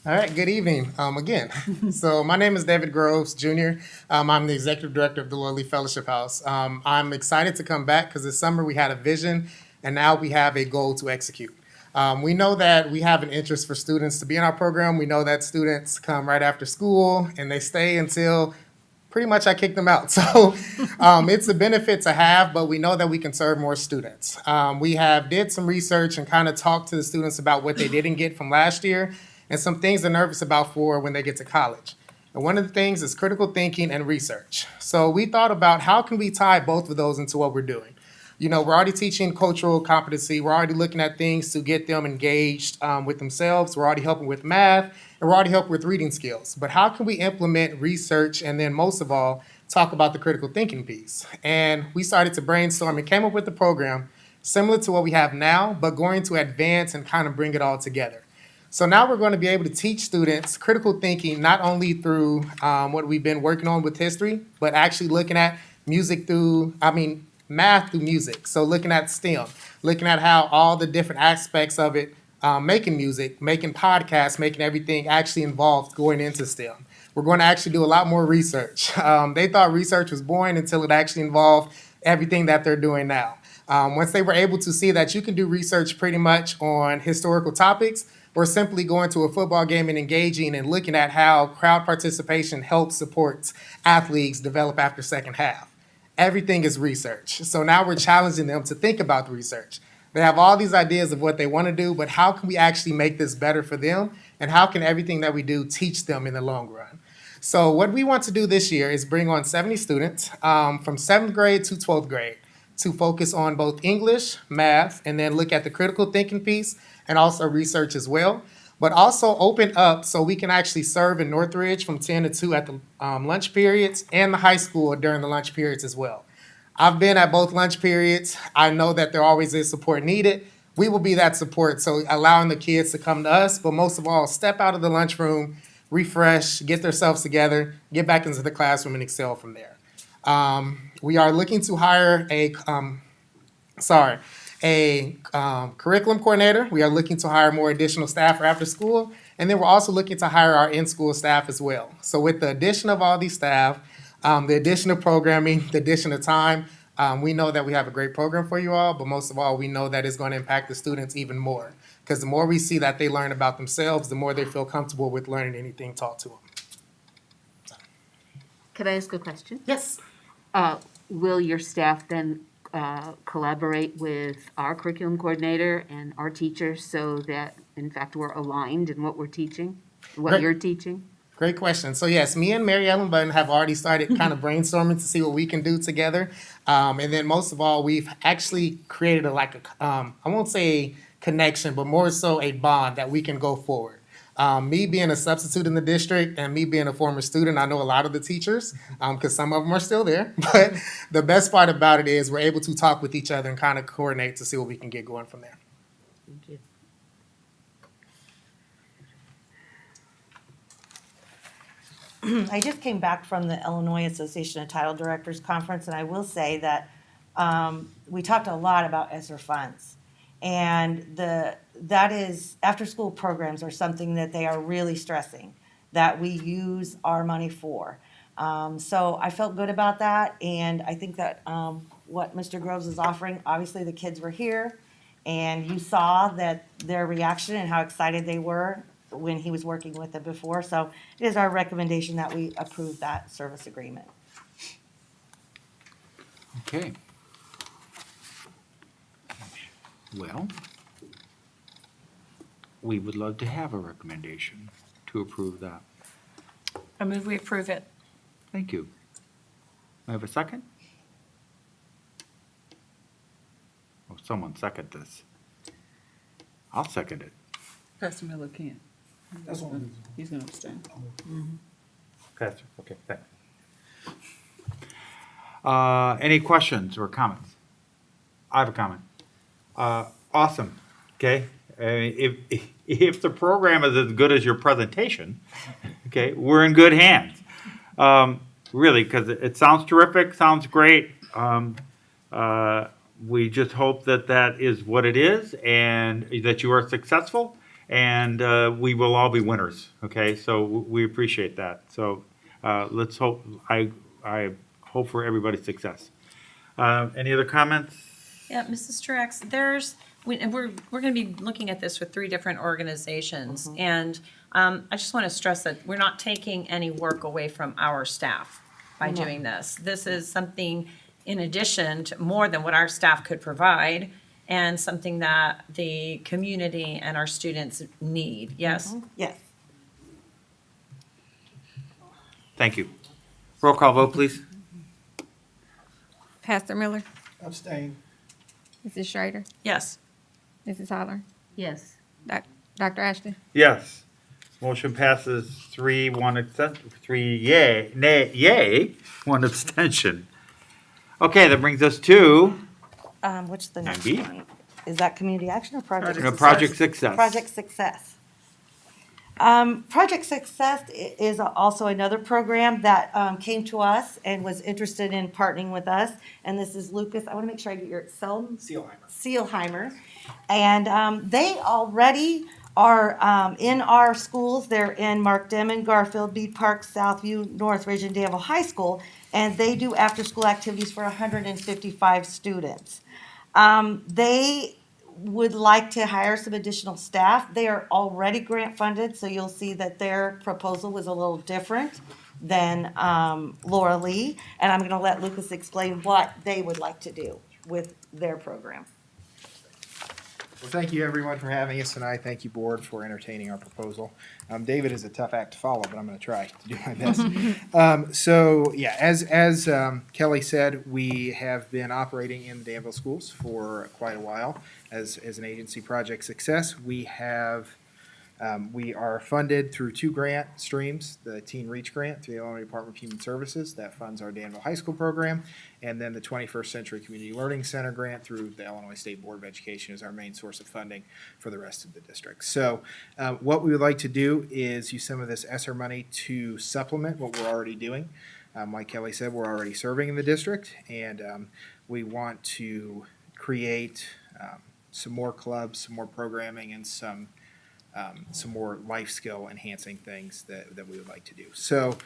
All right, good evening again. So my name is David Groves, Jr. I'm the Executive Director of the Lowly Fellowship House. I'm excited to come back because this summer we had a vision and now we have a goal to execute. We know that we have an interest for students to be in our program. We know that students come right after school and they stay until pretty much I kick them out. So it's a benefit to have, but we know that we can serve more students. We did some research and kind of talked to the students about what they didn't get from last year and some things they're nervous about for when they get to college. And one of the things is critical thinking and research. So we thought about how can we tie both of those into what we're doing. You know, we're already teaching cultural competency. We're already looking at things to get them engaged with themselves. We're already helping with math, and we're already helping with reading skills. But how can we implement research and then most of all, talk about the critical thinking piece? And we started to brainstorm and came up with a program similar to what we have now, but going to advance and kind of bring it all together. So now we're going to be able to teach students critical thinking, not only through what we've been working on with history, but actually looking at math through music. So looking at STEM, looking at how all the different aspects of it, making music, making podcasts, making everything actually involved going into STEM. We're going to actually do a lot more research. They thought research was boring until it actually involved everything that they're doing now. Once they were able to see that you can do research pretty much on historical topics, or simply going to a football game and engaging and looking at how crowd participation helps support athletes develop after second half. Everything is research. So now we're challenging them to think about the research. They have all these ideas of what they want to do, but how can we actually make this better for them? And how can everything that we do teach them in the long run? So what we want to do this year is bring on 70 students from 7th grade to 12th grade to focus on both English, math, and then look at the critical thinking piece and also research as well, but also open up so we can actually serve in Northridge from 10 to 2 at the lunch periods and the high school during the lunch periods as well. I've been at both lunch periods. I know that there always is support needed. We will be that support, so allowing the kids to come to us, but most of all, step out of the lunchroom, refresh, get themselves together, get back into the classroom and excel from there. We are looking to hire a curriculum coordinator. We are looking to hire more additional staff for after school. And then we're also looking to hire our in-school staff as well. So with the addition of all these staff, the addition of programming, the addition of time, we know that we have a great program for you all, but most of all, we know that it's going to impact the students even more. Because the more we see that they learn about themselves, the more they feel comfortable with learning anything taught to them. Could I ask a question? Yes. Will your staff then collaborate with our curriculum coordinator and our teachers so that, in fact, we're aligned in what we're teaching, what Great. you're teaching? Great question. So yes, me and Mary Ellen Button have already started kind of brainstorming to see what we can do together. And then most of all, we've actually created I won't say connection, but more so a bond that we can go forward. Me being a substitute in the district and me being a former student, I know a lot of the teachers because some of them are still there. But the best part about it is we're able to talk with each other and kind of coordinate to see what we can get going from there. Thank you. I just came back from the Illinois Association of Title Directors Conference, and I will say that we talked a lot about ESSER funds. And that is, after-school programs are something that they are really stressing, that we use our money for. So I felt good about that, and I think that what Mr. Groves is offering, obviously the kids were here, and you saw that their reaction and how excited they were when he was working with them before. So it is our recommendation that we approve that service agreement. Okay. Well, we would love to have a recommendation to approve that. I move we approve it. Thank you. I have a second? Oh, someone second this. I'll second it. Pastor Miller can't. That's one reason. He's gonna abstain. Pastor, okay, thanks. Any questions or comments? I have a comment. Awesome, okay? If the program is as good as your presentation, okay, we're in good hands. Really, because it sounds terrific, sounds great. We just hope that that is what it is and that you are successful and we will all be winners, okay? So we appreciate that. So let's hope, I hope for everybody's success. Any other comments? Yeah, Mrs. Truex, we're going to be looking at this with 3 different organizations. And I just want to stress that we're not taking any work away from our staff by doing this. This is something in addition to more than what our staff could provide and something that the community and our students need. Yes? Yes. Thank you. Roll call vote, please. Pastor Miller, Abstain. Mrs. Schrader, Yes. Mrs. Holler, Yes. Dr. Ashton. Yes. Motion passes 3 yay, 1 abstention. Okay, that brings us to What's the next 9B. one? Is that community action or project success? Project Success. Project Success. Project Success is also another program that came to us and was interested in partnering with us. And this is Lucas, I want to make sure I get your Seelheimer. And they already are in our schools. They're in Mark Demon, Garfield, Bede Park, Southview, Northridge, and Danville High School. And they do after-school activities for 155 students. They would like to hire some additional staff. They are already grant funded, so you'll see that their proposal was a little different than Laura Lee. And I'm going to let Lucas explain what they would like to do with their program. Well, thank you everyone for having us tonight. Thank you, board, for entertaining our proposal. David is a tough act to follow, but I'm going to try to do my best. So, yeah, as Kelly said, we have been operating in the Danville schools for quite a while as an agency, Project Success. We are funded through 2 grant streams, the Teen Reach Grant through the Illinois Department of Human Services that funds our Danville High School program, and then the 21st Century Community Learning Center grant through the Illinois State Board of Education is our main source of funding for the rest of the district. So what we would like to do is use some of this ESSER money to supplement what we're already doing. Like Kelly said, we're already serving in the district, and we want to create some more clubs, some more programming, and some more life skill enhancing things that we would like to do. So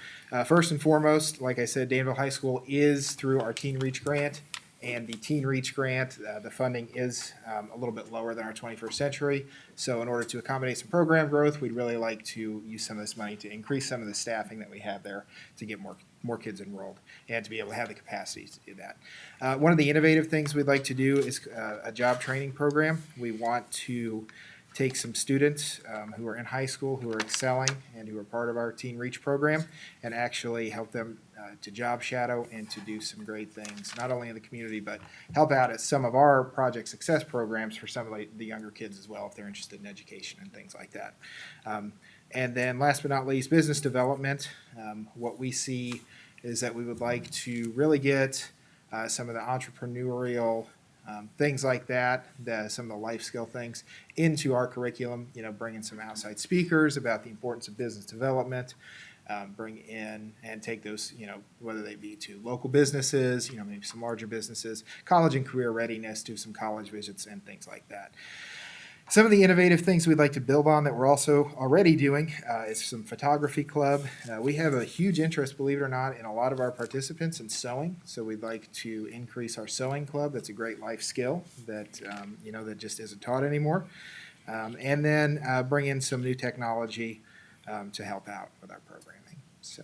first and foremost, like I said, Danville High School is through our Teen Reach Grant, and the Teen Reach Grant, the funding is a little bit lower than our 21st Century. So in order to accommodate some program growth, we'd really like to use some of this money to increase some of the staffing that we have there to get more kids enrolled and to be able to have the capacity to do that. One of the innovative things we'd like to do is a job training program. We want to take some students who are in high school, who are excelling, and who are part of our Teen Reach program, and actually help them to job shadow and to do some great things, not only in the community, but help out at some of our Project Success programs for some of the younger kids as well, if they're interested in education and things like that. And then last but not least, business development. What we see is that we would like to really get some of the entrepreneurial things like that, some of the life skill things into our curriculum, bringing some outside speakers about the importance of business development, bring in and take those, whether they be to local businesses, maybe some larger businesses, college and career readiness, do some college visits and things like that. Some of the innovative things we'd like to build on that we're also already doing is some photography club. We have a huge interest, believe it or not, in a lot of our participants in sewing. So we'd like to increase our sewing club. That's a great life skill that, that just isn't taught anymore. And then bring in some new technology to help out with our programming. So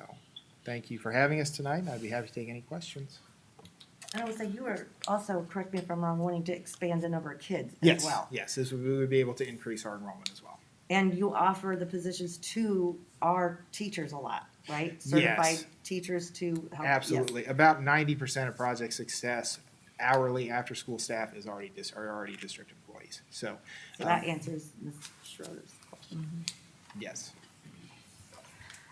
thank you for having us tonight. I'd be happy to take any questions. And I would say you were also, correct me if I'm wrong, wanting to expand the number of kids Yes, as well. yes, we would be able to increase our enrollment as well. And you offer the positions to our teachers a lot, right? Certified teachers to help. Absolutely. About 90% of Project Success hourly after-school staff is already district employees. So So that answers Ms. Schroeder's question. yes.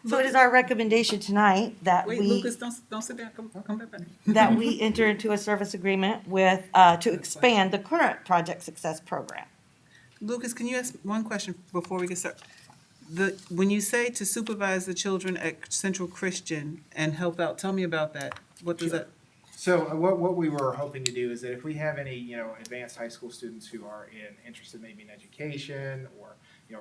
So it is our recommendation tonight that Wait, we, Lucas, don't sit down, come back. that we enter into a service agreement with, to expand the current Project Success program. Lucas, can you ask one question before we get started? When you say to supervise the children at Central Christian and help out, tell me about that. What does that? So what we were hoping to do is that if we have any, advanced high school students who are interested maybe in education or,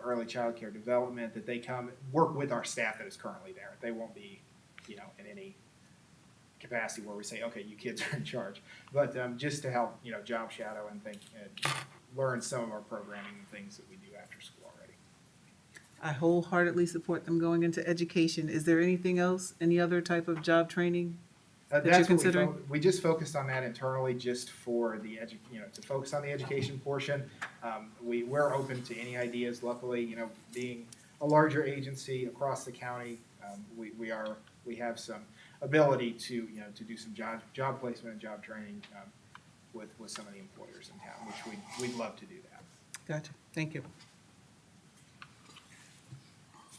early child care development, that they come work with our staff that is currently there. They won't be, in any capacity where we say, okay, you kids are in charge. But just to help, job shadow and learn some of our programming and things that we do after school already. I wholeheartedly support them going into education. Is there anything else, any other type of job training that you're That's what considering? we just focused on that internally, just for the to focus on the education portion. We're open to any ideas. Luckily, being a larger agency across the county, we have some ability to to do some job placement and job training with some of the employers in town, which we'd love to do that. Gotcha. Thank you.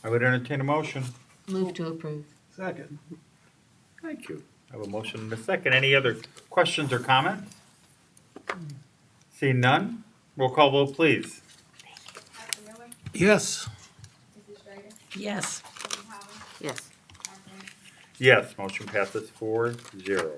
I would entertain a motion. Move to approve. Second. Thank you. I have a motion and a second. Any other questions or comments? Seeing none, roll call vote, please. Dr. Miller, Yes. Mrs. Schrader, Yes. Mrs. Howard, Yes. Dr. Wynn. Yes, motion passes 4-0.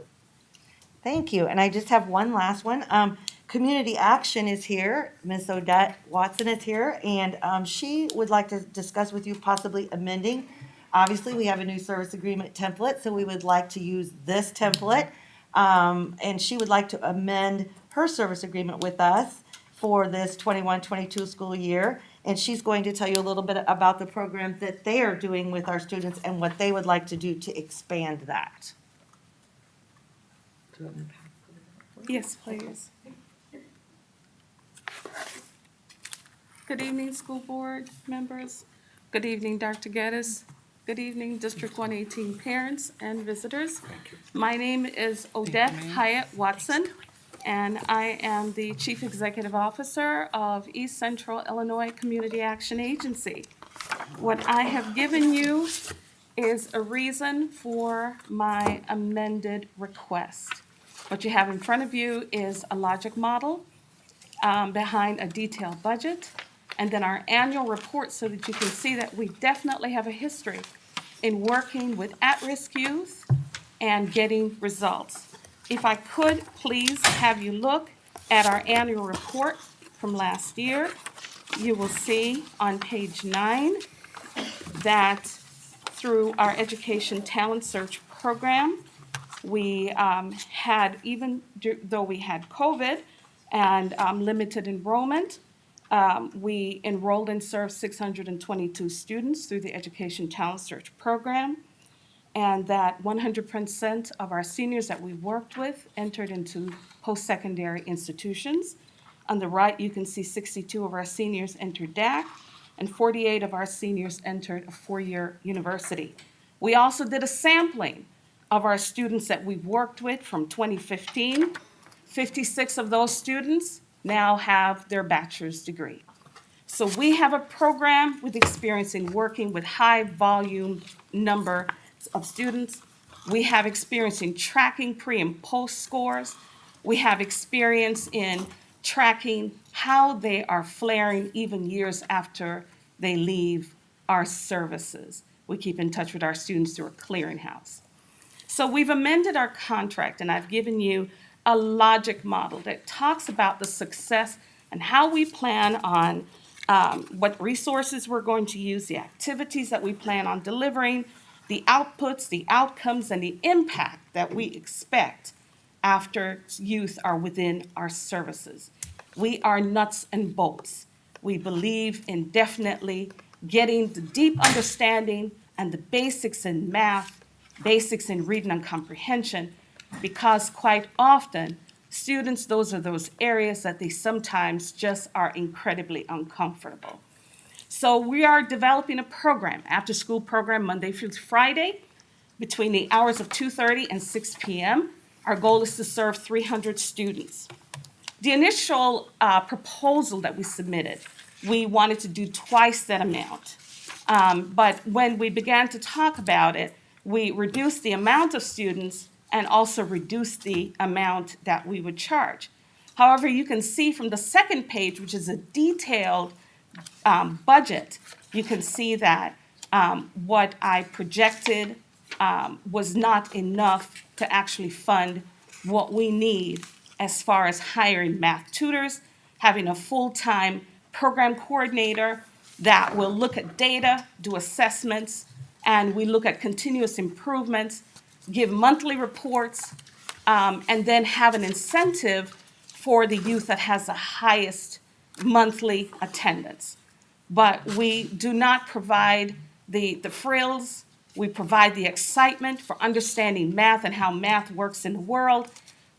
Thank you. And I just have one last one. Community Action is here. Ms. Odette Watson is here, and she would like to discuss with you possibly amending. Obviously, we have a new service agreement template, so we would like to use this template. And she would like to amend her service agreement with us for this 21-22 school year. And she's going to tell you a little bit about the programs that they are doing with our students and what they would like to do to expand that. Yes, please. Good evening, school board members. Good evening, Dr. Geddes. Good evening, District 118 parents and visitors. My name is Odette Hyatt Watson, and I am the Chief Executive Officer of East Central Illinois Community Action Agency. What I have given you is a reason for my amended request. What you have in front of you is a logic model behind a detailed budget, and then our annual report so that you can see that we definitely have a history in working with at-risk youth and getting results. If I could please have you look at our annual report from last year, you will see on page 9 that through our Education Talent Search program, we had, even though we had COVID and limited enrollment, we enrolled and served 622 students through the Education Talent Search program, and that 100% of our seniors that we worked with entered into post-secondary institutions. On the right, you can see 62 of our seniors entered DAC, and 48 of our seniors entered a four-year university. We also did a sampling of our students that we've worked with from 2015. 56 of those students now have their bachelor's degree. So we have a program with experience in working with high volume number of students. We have experience in tracking pre and post scores. We have experience in tracking how they are flaring even years after they leave our services. We keep in touch with our students through a clearinghouse. So we've amended our contract, and I've given you a logic model that talks about the success and how we plan on what resources we're going to use, the activities that we plan on delivering, the outputs, the outcomes, and the impact that we expect after youth are within our services. We are nuts and bolts. We believe in definitely getting the deep understanding and the basics in math, basics in reading and comprehension, because quite often, students, those are those areas that they sometimes just are incredibly uncomfortable. So we are developing a program, after-school program, Monday through Friday, between the hours of 2:30 and 6 p.m. Our goal is to serve 300 students. The initial proposal that we submitted, we wanted to do twice that amount. But when we began to talk about it, we reduced the amount of students and also reduced the amount that we would charge. However, you can see from the second page, which is a detailed budget, you can see that what I projected was not enough to actually fund what we need as far as hiring math tutors, having a full-time program coordinator that will look at data, do assessments, and we look at continuous improvements, give monthly reports, and then have an incentive for the youth that has the highest monthly attendance. But we do not provide the frills. We provide the excitement for understanding math and how math works in the world.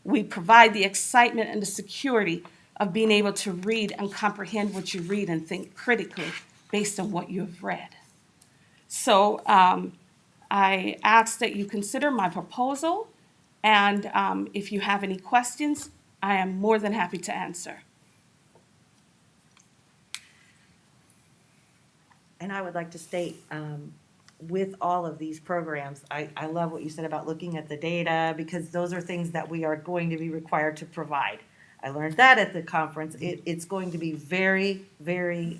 We provide the excitement and the security of being able to read and comprehend what you read and think critically based on what you have read. So I ask that you consider my proposal, and if you have any questions, I am more than happy to answer. And I would like to state, with all of these programs, I love what you said about looking at the data, because those are things that we are going to be required to provide. I learned that at the conference. It's going to be very, very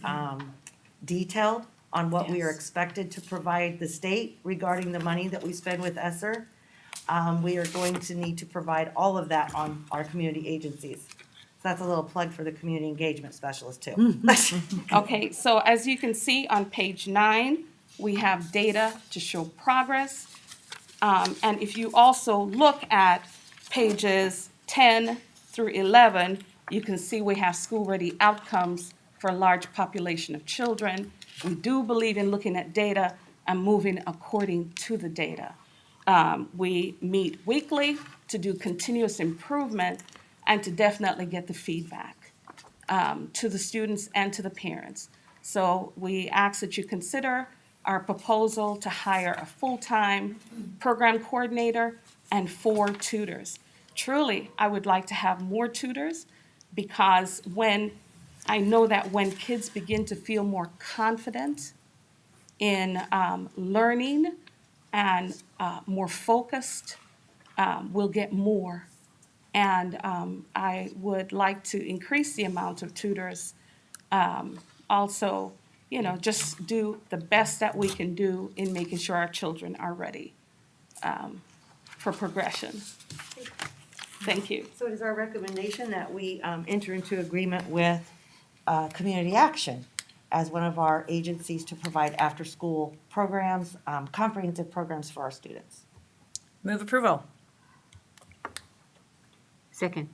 detailed on what we are expected to provide the state regarding the money that we spend with ESSER. We are going to need to provide all of that on our community agencies. So that's a little plug for the community engagement specialist too. Okay, so as you can see on page 9, we have data to show progress. And if you also look at pages 10 through 11, you can see we have school-ready outcomes for a large population of children. We do believe in looking at data and moving according to the data. We meet weekly to do continuous improvement and to definitely get the feedback to the students and to the parents. So we ask that you consider our proposal to hire a full-time program coordinator and 4 tutors. Truly, I would like to have more tutors, because I know that when kids begin to feel more confident in learning and more focused, we'll get more. And I would like to increase the amount of tutors. Also, just do the best that we can do in making sure our children are ready for progression. Thank you. So it is our recommendation that we enter into agreement with Community Action as one of our agencies to provide after-school programs, comprehensive programs for our students. Move approval. Second.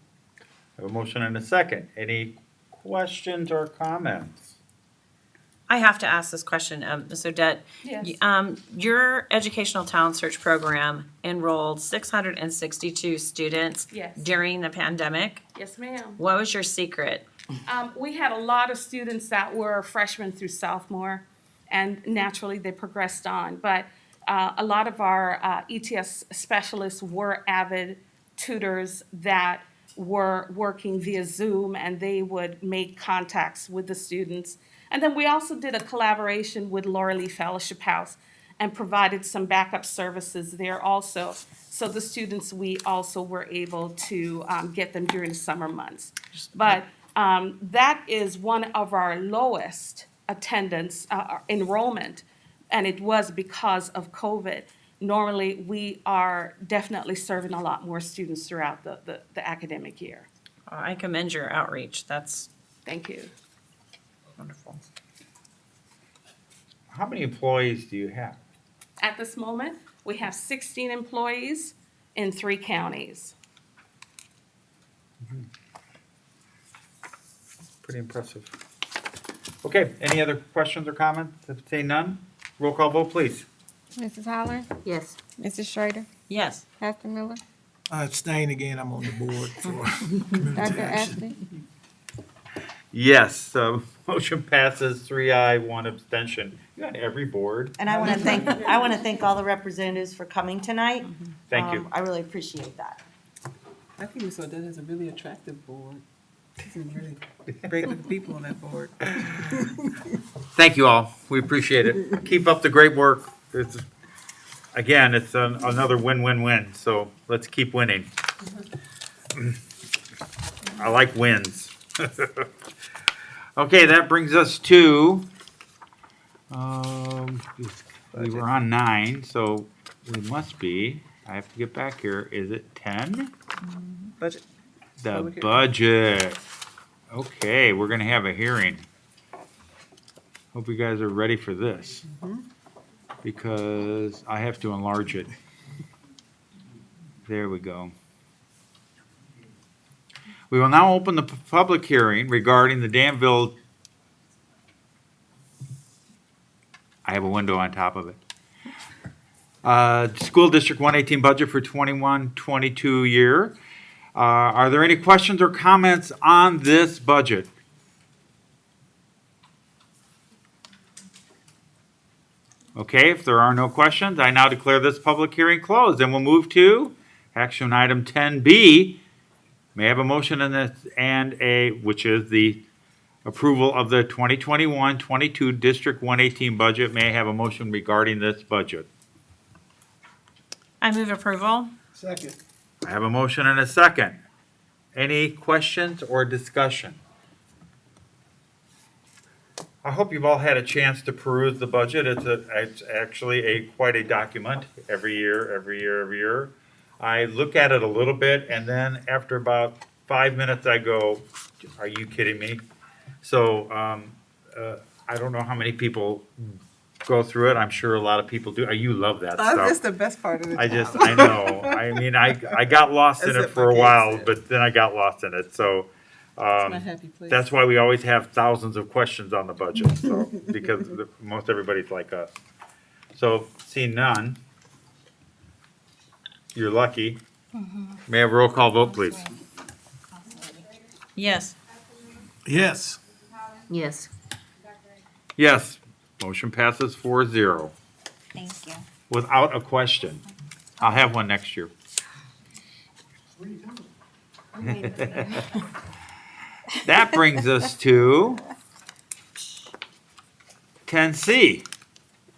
I have a motion and a second. Any questions or comments? I have to ask this question, Ms. Odette. Yes. Your educational talent search program enrolled 662 students Yes. during the pandemic. Yes, ma'am. What was your secret? We had a lot of students that were freshmen through sophomore, and naturally they progressed on. But a lot of our ETS specialists were avid tutors that were working via Zoom, and they would make contacts with the students. And then we also did a collaboration with Laura Lee Fellowship House and provided some backup services there also. So the students, we also were able to get them during the summer months. But that is one of our lowest attendance enrollment and it was because of COVID. Normally, we are definitely serving a lot more students throughout the academic year. I commend your outreach. That's Thank you. wonderful. How many employees do you have? At this moment, we have 16 employees in 3 counties. Pretty impressive. Okay, any other questions or comments? If say none, roll call vote, please. Mrs. Holler, Yes. Mrs. Schrader, Yes. Pastor Miller, I abstain again, I'm on the board for community Dr. action. Ashley. Yes, motion passes 3 ayes, 1 abstention. You on every board. And I want to thank all the representatives for coming tonight. Thank you. I really appreciate that. I think Ms. Odette has a really attractive board. Some really great looking people on that board. Thank you all. We appreciate it. Keep up the great work. Again, it's another win-win-win, so let's keep winning. I like wins. Okay, that brings us to, we were on 9, so we must be, I have to get back here, is it 10? Budget. The Public hearing. budget. Okay, we're gonna have a hearing. Hope you guys are ready for this. Because I have to enlarge it. There we go. We will now open the public hearing regarding the Danville. I have a window on top of it. School District 118 budget for 21-22 year. Are there any questions or comments on this budget? Okay, if there are no questions, I now declare this public hearing closed, and we'll move to action item 10B. May I have a motion in this which is the approval of the 2021-22 District 118 budget. May I have a motion regarding this budget? I move approval. Second. I have a motion and a second. Any questions or discussion? I hope you've all had a chance to peruse the budget. It's actually quite a document every year. I look at it a little bit, and then after about 5 minutes, I go, "Are you kidding me?" So I don't know how many people go through it. I'm sure a lot of people do. You love that stuff. That's the best part of the job. I know. I mean, I got lost in it That's for a what my while, kids but then I got lost in it. So It's my happy place. that's why we always have thousands of questions on the budget. So because most everybody's like us. So seeing none, you're lucky. May I have a roll call vote, please? Yes. Yes. Yes. Yes. Motion passes 4-0 Thank you. without a question. I'll have one next year. That brings us to 10C,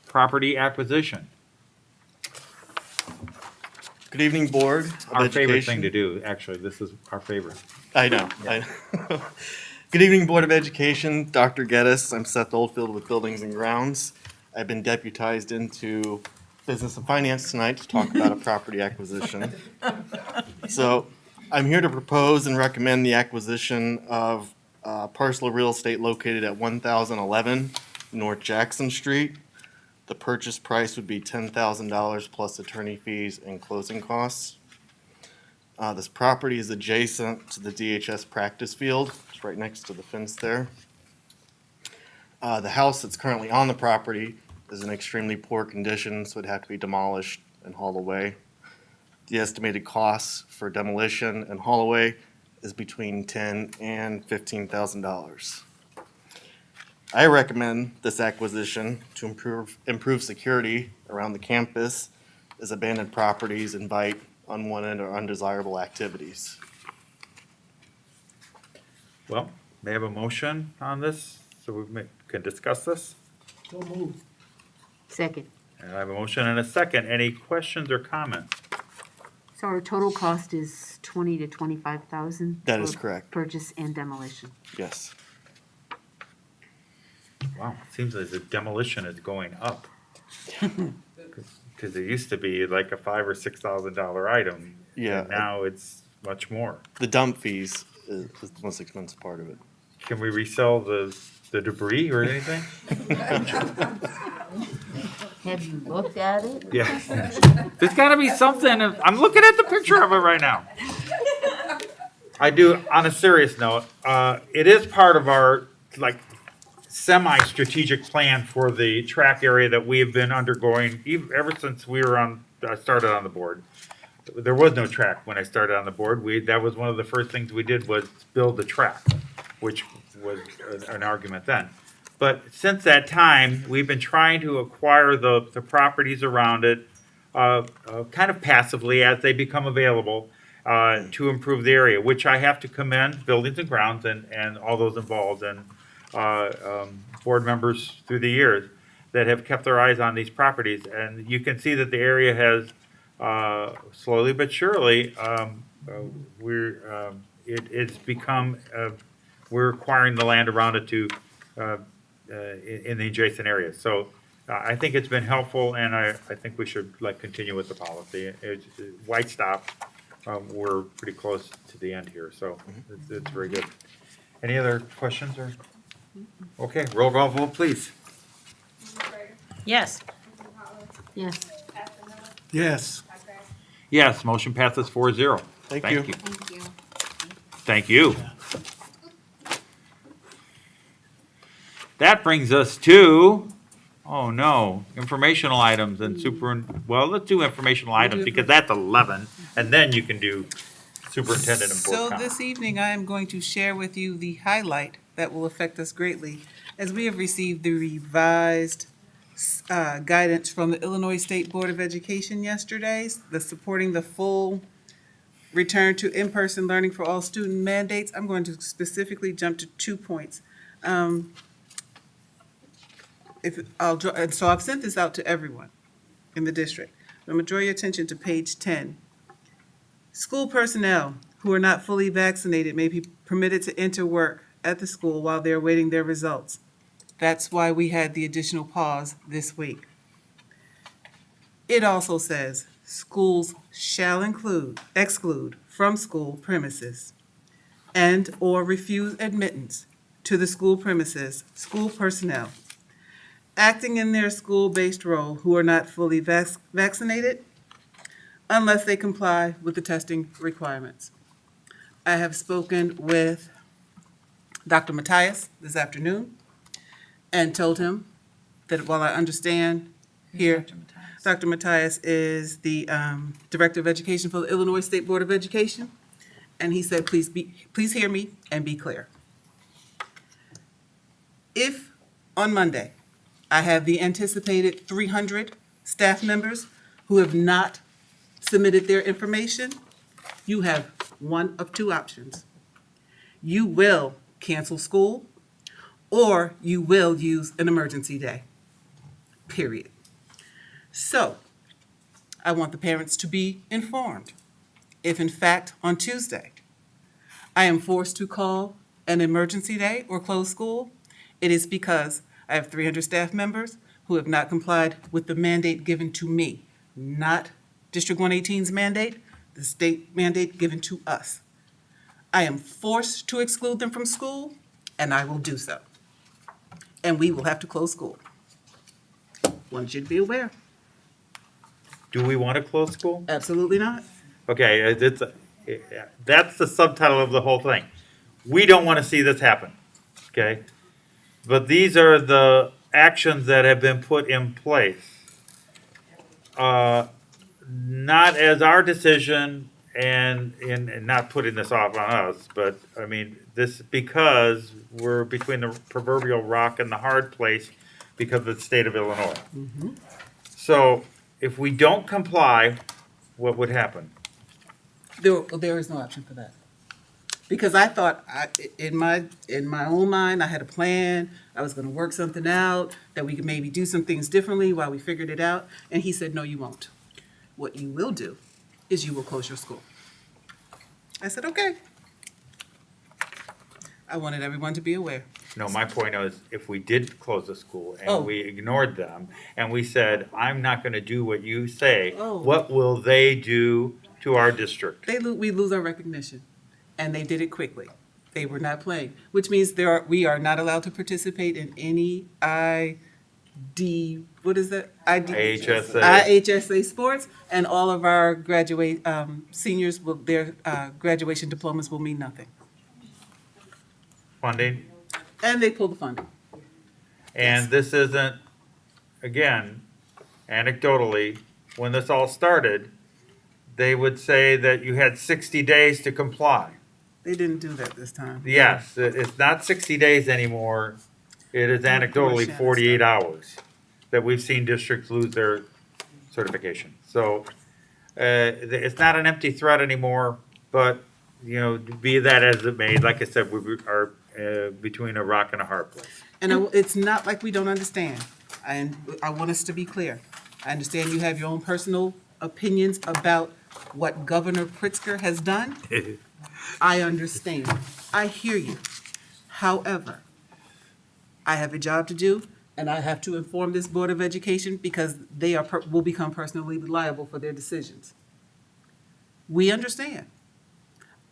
property acquisition. Good evening, Board of Our favorite Education. thing to do, actually. This is our favorite. I know. Good evening, Board of Education. Dr. Geddes. I'm Seth Oldfield with Buildings and Grounds. I've been deputized into Business and Finance tonight to talk about a property acquisition. So I'm here to propose and recommend the acquisition of a parcel of real estate located at 1011 North Jackson Street. The purchase price would be $10,000 plus attorney fees and closing costs. This property is adjacent to the DHS practice field. It's right next to the fence there. The house that's currently on the property is in extremely poor condition, so it'd have to be demolished and hauled away. The estimated costs for demolition and haul away is between $10,000 and $15,000. I recommend this acquisition to improve security around the campus as abandoned properties invite unwanted or undesirable activities. Well, may I have a motion on this so we can discuss this? So moved. Second. And I have a motion and a second. Any questions or comments? So our total cost is 20 to 25,000? That is for correct. Purchase and demolition. Yes. Wow, it seems as if demolition is going up. Because it used to be like a $5,000 or $6,000 item. Yeah. And now it's much more. The dump fees is the most expensive part of it. Can we resell the debris or anything? Have you looked at it? Yeah. There's gotta be something. I'm looking at the picture of it right now. I do, on a serious note, it is part of our, like, semi-strategic plan for the track area that we have been undergoing ever since we were started on the board. There was no track when I started on the board. That was one of the first things we did was build the track, which was an argument then. But since that time, we've been trying to acquire the properties around it, kind of passively as they become available, to improve the area, which I have to commend Buildings and Grounds and all those involved and board members through the years that have kept their eyes on these properties. And you can see that the area has slowly but surely, it's become, we're acquiring the land around it to in the adjacent areas. So I think it's been helpful, and I think we should continue with the policy. White stop, we're pretty close to the end here, so it's very good. Any other questions or? Okay, roll call vote, please. Mrs. Schrader? Yes. Mrs. Howland? Yes. Pastor Miller? Yes. Dr. Ashton? Yes, motion passes 4-0. Thank you. Thank you. Thank you. That brings us to, oh no, informational items and well, let's do informational items because that's 11, and then you can do superintendent and board So comments. this evening, I am going to share with you the highlight that will affect us greatly, as we have received the revised guidance from the Illinois State Board of Education yesterday, supporting the full return to in-person learning for all student mandates. I'm going to specifically jump to 2 points. So I've sent this out to everyone in the district. I'm going to draw your attention to page 10. School personnel who are not fully vaccinated may be permitted to enter work at the school while they're awaiting their results. That's why we had the additional pause this week. It also says schools shall exclude from school premises and/or refuse admittance to the school premises school personnel acting in their school-based role who are not fully vaccinated unless they comply with the testing requirements. I have spoken with Dr. Matthias this afternoon and told him that while I understand here, Dr. Matthias is the Director of Education for the Illinois State Board of Education, and he said, please hear me and be clear. If on Monday, I have the anticipated 300 staff members who have not submitted their information, you have one of two options. You will cancel school, or you will use an emergency day, period. So, I want the parents to be informed. If in fact, on Tuesday, I am forced to call an emergency day or close school, it is because I have 300 staff members who have not complied with the mandate given to me, not District 118's mandate, the state mandate given to us. I am forced to exclude them from school, and I will do so. And we will have to close school. Want you to be aware. Do we want to close school? Absolutely not. Okay, that's the subtitle of the whole thing. We don't want to see this happen, okay? But these are the actions that have been put in place. Not as our decision and not putting this off on us, but I mean, this because we're between the proverbial rock and the hard place because of the state of Illinois. So if we don't comply, what would happen? There is no option for that. Because I thought, in my own mind, I had a plan, I was gonna work something out, that we could maybe do some things differently while we figured it out, and he said, no, you won't. What you will do is you will close your school. I said, okay. I wanted everyone to be aware. No, my point is, if we did close the school Oh. and we ignored them, and we said, I'm not gonna do what you say, Oh. what will they do to our district? We lose our recognition, and they did it quickly. They were not playing, which means we are not allowed to participate in any what is that? IHSA. IHSA sports, and all of our seniors their graduation diplomas will mean nothing. Funding? And they pulled the funding. And this isn't, again, anecdotally, when this all started, they would say that you had 60 days to comply. They didn't do that this time. Yes, it's not 60 days anymore. It is anecdotally Shannon 48 stuff. hours that we've seen districts lose their certification. So it's not an empty threat anymore, but, you know, be that as it may, like I said, we are between a rock and a hard place. And it's not like we don't understand. And I want us to be clear. I understand you have your own personal opinions about what Governor Pritzker has done. I understand. I hear you. However, I have a job to do, and I have to inform this Board of Education because they will become personally liable for their decisions. We understand.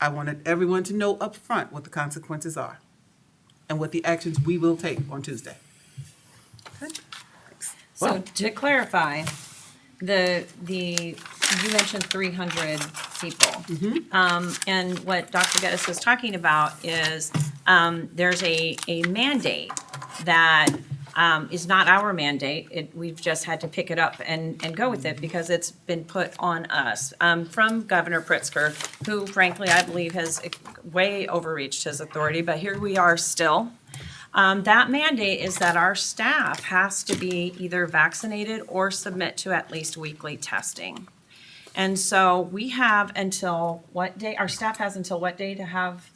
I wanted everyone to know up front what the consequences are and what the actions we will take on Tuesday. So to clarify, you mentioned 300 people. And what Dr. Geddes was talking about is there's a mandate that is not our mandate. We've just had to pick it up and go with it because it's been put on us from Governor Pritzker, who frankly I believe has way overreached his authority, but here we are still. That mandate is that our staff has to be either vaccinated or submit to at least weekly testing. And so we have until what day? Our staff has until what day to have?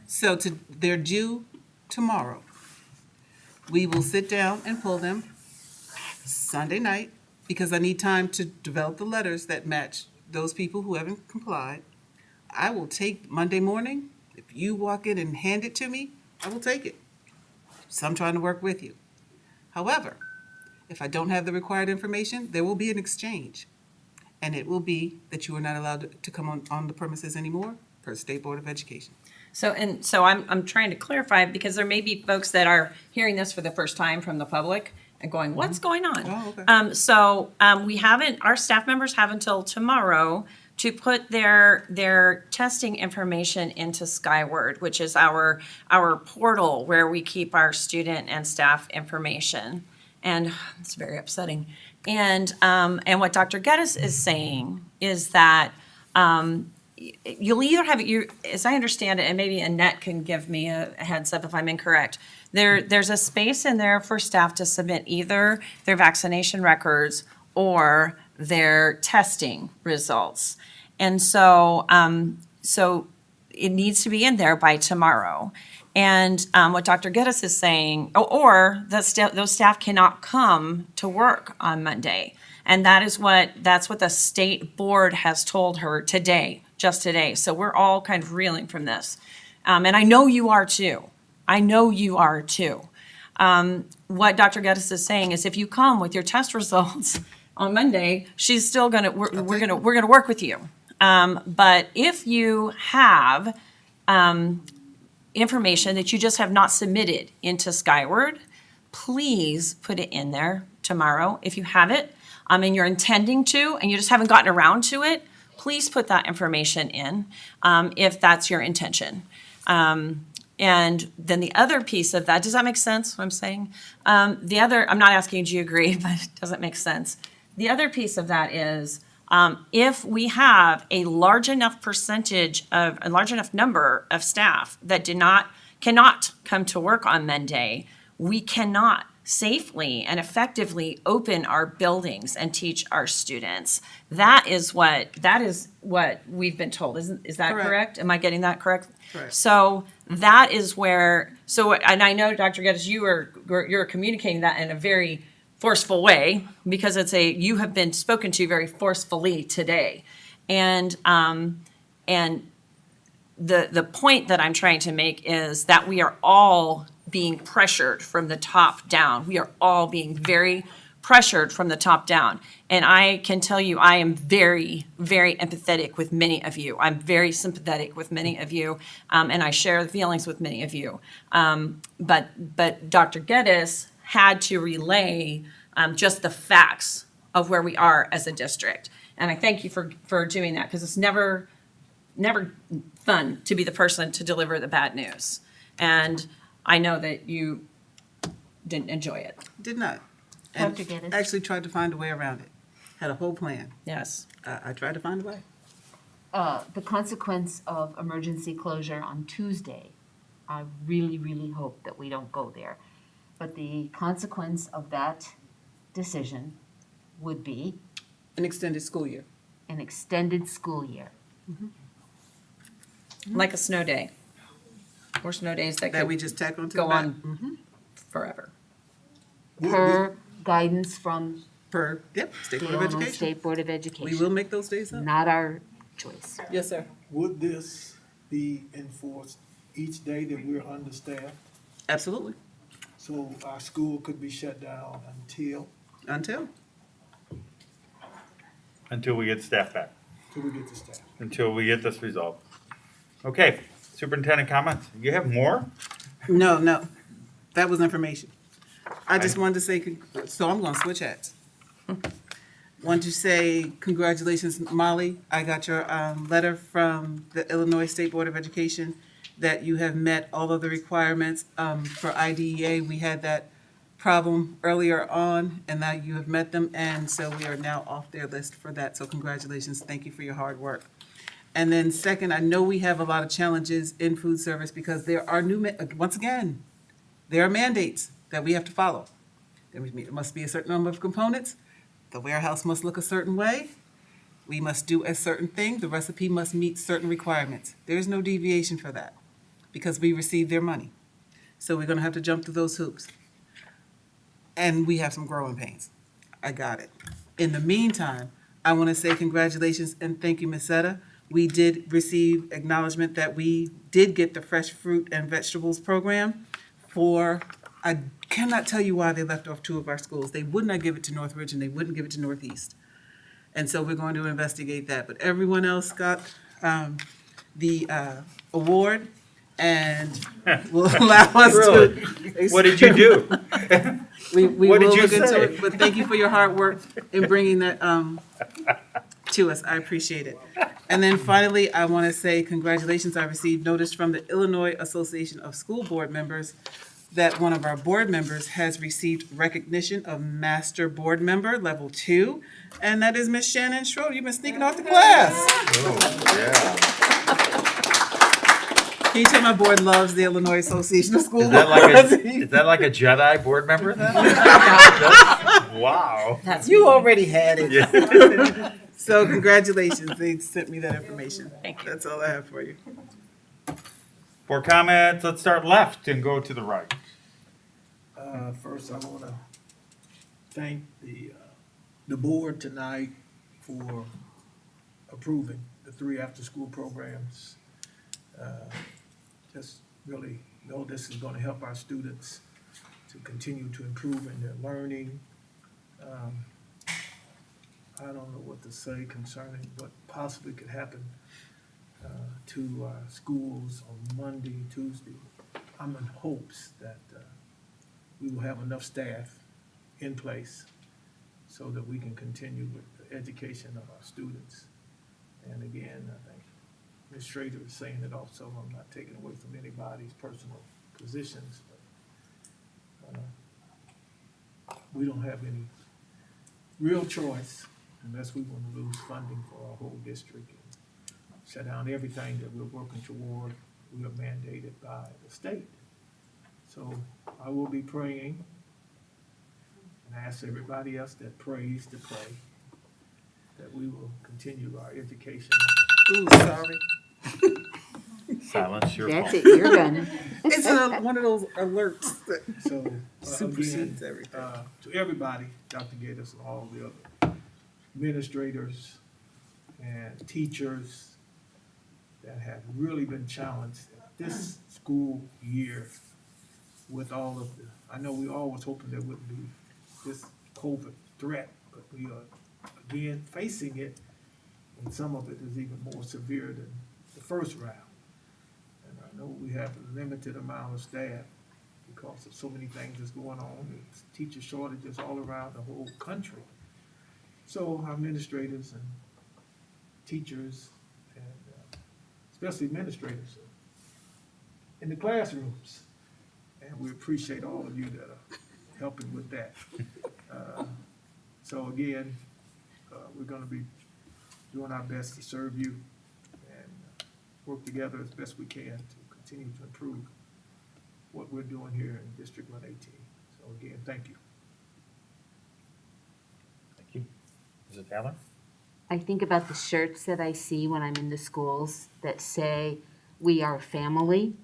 So they're due tomorrow. We will sit down and pull them Sunday night because I need time to develop the letters that match those people who haven't complied. I will take Monday morning. If you walk in and hand it to me, I will take it. So I'm trying to work with you. However, if I don't have the required information, there will be an exchange. And it will be that you are not allowed to come on the premises anymore per State Board of Education. So I'm trying to clarify because there may be folks that are hearing this for the first time from the public and going, what's going on? Oh, okay. We haven't, our staff members have until tomorrow to put their testing information into Skyward, which is our portal where we keep our student and staff information. And it's very upsetting. And what Dr. Geddes is saying is that you'll either have, as I understand it, and maybe Annette can give me a heads up if I'm incorrect, there's a space in there for staff to submit either their vaccination records or their testing results. And so it needs to be in there by tomorrow. And what Dr. Geddes is saying, or those staff cannot come to work on Monday. And that's what the state board has told her today, just today. So we're all kind of reeling from this. And I know you are too. What Dr. Geddes is saying is if you come with your test results on Monday, she's still we're gonna work with you. But if you have information that you just have not submitted into Skyward, please put it in there tomorrow. If you have it, and you're intending to, and you just haven't gotten around to it, please put that information in, if that's your intention. And then the other piece of that, does that make sense, what I'm saying? I'm not asking, do you agree, but it doesn't make sense. The other piece of that is, if we have a large enough number of staff that cannot come to work on Monday, we cannot safely and effectively open our buildings and teach our students. That is what we've been told. Is that correct? Am I getting that correct? Correct. So that is where, and I know, Dr. Geddes, you're communicating that in a very forceful way because you have been spoken to very forcefully today. And the point that I'm trying to make is that we are all being pressured from the top down. We are all being very pressured from the top down. And I can tell you, I am very, very empathetic with many of you. I'm very sympathetic with many of you, and I share the feelings with many of you. But Dr. Geddes had to relay just the facts of where we are as a district. And I thank you for doing that, because it's never fun to be the person to deliver the bad news. And I know that you didn't enjoy it. Did not. And Dr. Geddes? actually tried to find a way around it. Had a whole plan. Yes. I tried to find a way. The consequence of emergency closure on Tuesday, I really, really hope that we don't go there. But the consequence of that decision would be An extended school year. an extended school year. Like a snow day. Or snow days that That we could just tack onto go the back. on forever. Per guidance from Per, State the Board of Illinois Education. State Board of Education. We will make those days up. Not our choice. Yes, sir. Would this be enforced each day that we're understaffed? Absolutely. So our school could be shut down until Until we get staff back, we get the staff. until we get this resolved. Okay, superintendent comments. You have more? No. That was information. I just wanted to say, so I'm gonna switch hats. Want to say congratulations, Molly. I got your letter from the Illinois State Board of Education that you have met all of the requirements for IDEA. We had that problem earlier on, and now you have met them, and so we are now off their list for that. So congratulations. Thank you for your hard work. And then second, I know we have a lot of challenges in food service because there are once again, there are mandates that we have to follow. There must be a certain number of components. The warehouse must look a certain way. We must do a certain thing. The recipe must meet certain requirements. There's no deviation for that because we receive their money. So we're gonna have to jump through those hoops. And we have some growing pains. I got it. In the meantime, I want to say congratulations and thank you, Ms. Setta. We did receive acknowledgement that we did get the fresh fruit and vegetables program for, I cannot tell you why they left off two of our schools. They would not give it to Northridge and they wouldn't give it to Northeast. And so we're going to investigate that. But everyone else got the award and will allow us Really? to. What did you do? We What did will you look into say? it, but thank you for your hard work in bringing that to us. I appreciate it. And then finally, I want to say congratulations. I received notice from the Illinois Association of School Board Members that one of our board members has received recognition of Master Board Member Level 2, and that is Miss Shannon Schroeder. You've been sneaking off the class. Can you tell my board loves the Illinois Association of School Is Board? that like a Jedi board member then? Wow. You already had it. Yeah. So congratulations, they sent me that information. Thank you. That's all I have for you. For comments, let's start left and go to the right. First, I want to thank the board tonight for approving the 3 after-school programs. Just really know this is going to help our students to continue to improve in their learning. I don't know what to say concerning what possibly could happen to our schools on Monday, Tuesday. I'm in hopes that we will have enough staff in place so that we can continue with the education of our students. And again, I think Ms. Schrader is saying it also. I'm not taking away from anybody's personal positions, but we don't have any real choice unless we want to lose funding for our whole district and shut down everything that we're working toward. We are mandated by the state. So I will be praying and ask everybody else that prays to pray that we will continue our education. Ooh, sorry. Silence your That's phone. it, you're done. It's one of those alerts that So again, supersedes everything. to everybody, Dr. Gatos and all the other administrators and teachers, that have really been challenged this school year with all of the, I know we all was hoping there wouldn't be this COVID threat, but we are again facing it, and some of it is even more severe than the first round. And I know we have a limited amount of staff because of so many things that's going on. There's teacher shortages all around the whole country. So our administrators and teachers, and especially administrators in the classrooms, and we appreciate all of you that are helping with that. So again, we're gonna be doing our best to serve you and work together as best we can to continue to improve what we're doing here in District 118. So again, thank you. Thank you. Mrs. Taylor? I think about the shirts that I see when I'm in the schools that say, "We are family."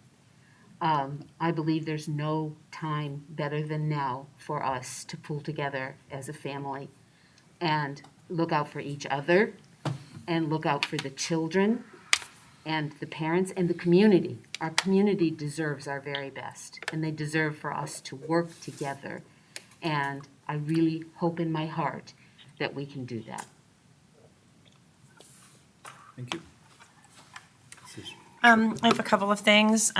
I believe there's no time better than now for us to pull together as a family and look out for each other and look out for the children and the parents and the community. Our community deserves our very best, and they deserve for us to work together. And I really hope in my heart that we can do that. Thank you. I have a couple of things.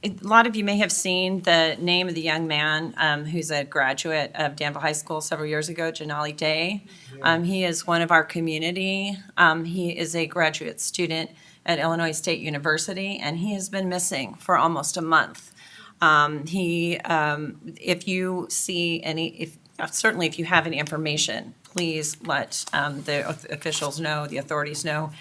A lot of you may have seen the name of the young man who's a graduate of Danville High School several years ago, Janali Day. He is one of our community. He is a graduate student at Illinois State University, and he has been missing for almost a month. If you see any, certainly if you have any information, please let the officials know, the authorities know.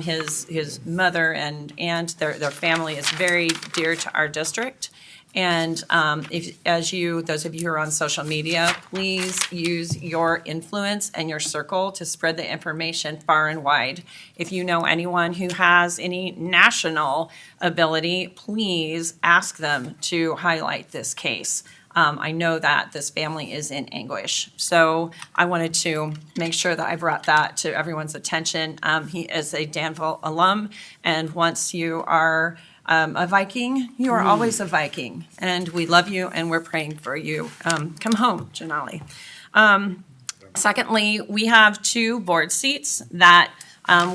His mother and aunt, their family is very dear to our district. And those of you who are on social media, please use your influence and your circle to spread the information far and wide. If you know anyone who has any national ability, please ask them to highlight this case. I know that this family is in anguish. So I wanted to make sure that I brought that to everyone's attention. He is a Danville alum, and once you are a Viking, you are always a Viking. And we love you, and we're praying for you. Come home, Janali. Secondly, we have 2 board seats that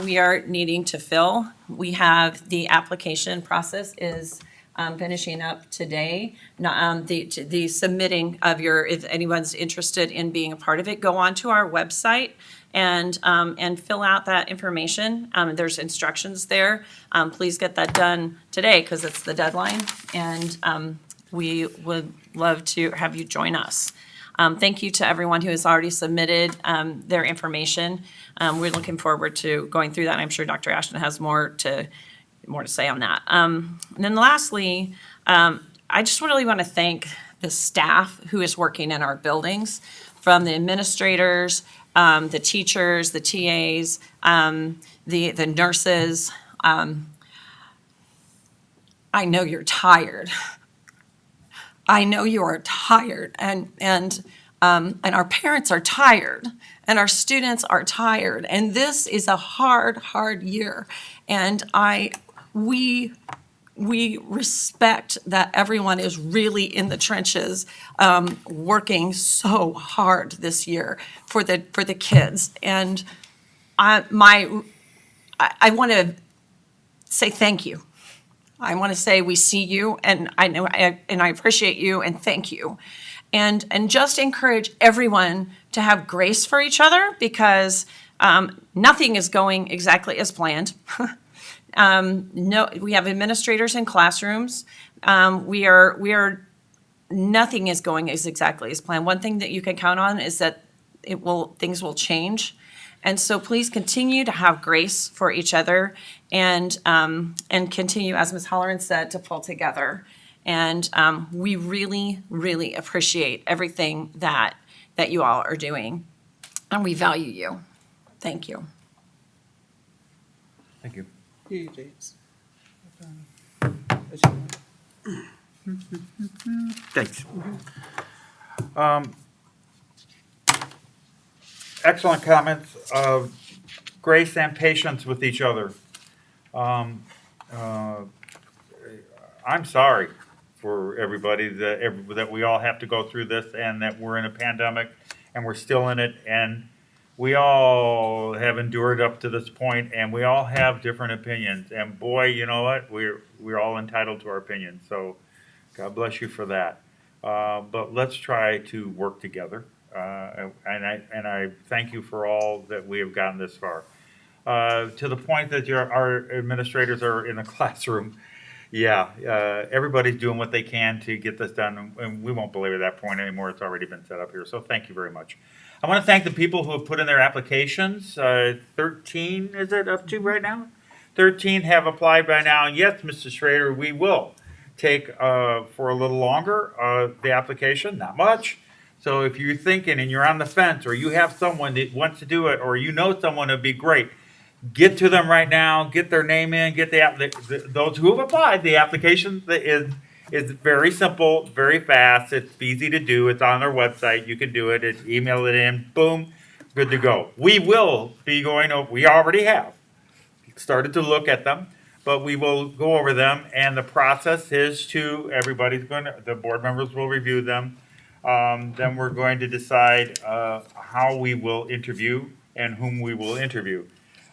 we are needing to fill. We have the application process is finishing up today. The submitting of if anyone's interested in being a part of it, go onto our website and fill out that information. There's instructions there. Please get that done today because it's the deadline, and we would love to have you join us. Thank you to everyone who has already submitted their information. We're looking forward to going through that. I'm sure Dr. Ashton has more to say on that. And then lastly, I just really want to thank the staff who is working in our buildings, from the administrators, the teachers, the TAs, the nurses. I know you're tired. I know you are tired, and our parents are tired, and our students are tired, and this is a hard year, and we respect that everyone is really in the trenches, working so hard this year for the kids, and I want to say thank you. I want to say we see you, and I know and I appreciate you, and thank you, and just encourage everyone to have grace for each other, because nothing is going exactly as planned. No, we have administrators in classrooms. Nothing is going as exactly as planned. One thing that you can count on is that things will change. And so please continue to have grace for each other, and continue, as Ms. Holleran said, to pull together. And we really, really appreciate everything that you all are doing, and we value you. Thank you. Thank you. Here you, James. Thanks. Excellent comments of grace and patience with each other. Um, I'm sorry for everybody that we all have to go through this and that we're in a pandemic and we're still in it, and we all have endured up to this point, and we all have different opinions. And boy, you know what? We're all entitled to our opinions. So God bless you for that. But let's try to work together. And I thank you for all that we have gotten this far. To the point that our administrators are in the classroom. Yeah, everybody's doing what they can to get this done, and we won't belabor that point anymore. It's already been set up here, so thank you very much. I want to thank the people who have put in their applications. 13, is it up to right now? 13 have applied by now. Yes, Mr. Schrader, we will take for a little longer the application, not much. So if you're thinking and you're on the fence, or you have someone that wants to do it, or you know someone that'd be great, get to them right now, get their name in, get those who have applied. The application is very simple, very fast. It's easy to do. It's on their website. You can do it. Email it in. Boom, good to go. We will be going over. We already have started to look at them, but we will go over them. And the process is the board members will review them. Then we're going to decide how we will interview and whom we will interview.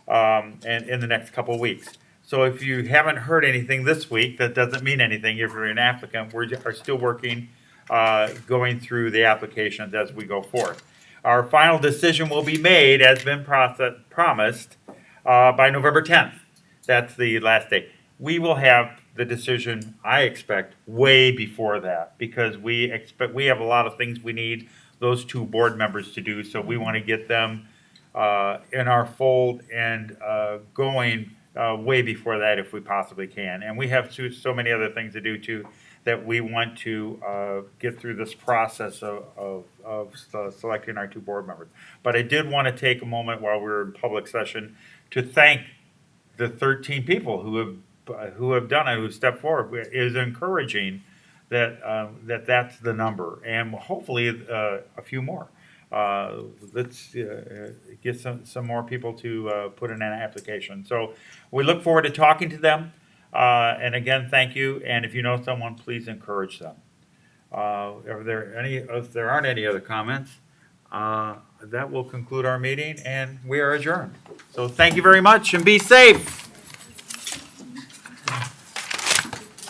And in the next couple of weeks. So if you haven't heard anything this week, that doesn't mean anything. If you're an applicant, we are still working, going through the applications as we go forth. Our final decision will be made, as been promised, by November 10th. That's the last day. We will have the decision, I expect, way before that, because we have a lot of things we need those two board members to do, so we want to get them in our fold and going way before that if we possibly can. And we have so many other things to do too, that we want to get through this process of selecting our two board members. But I did want to take a moment while we were in public session to thank the 13 people who have done it, who stepped forward. It is encouraging that that's the number, and hopefully a few more. Let's get some more people to put in an application. So we look forward to talking to them. And again, thank you. And if you know someone, please encourage them. If there aren't any other comments, that will conclude our meeting, and we are adjourned. So thank you very much, and be safe.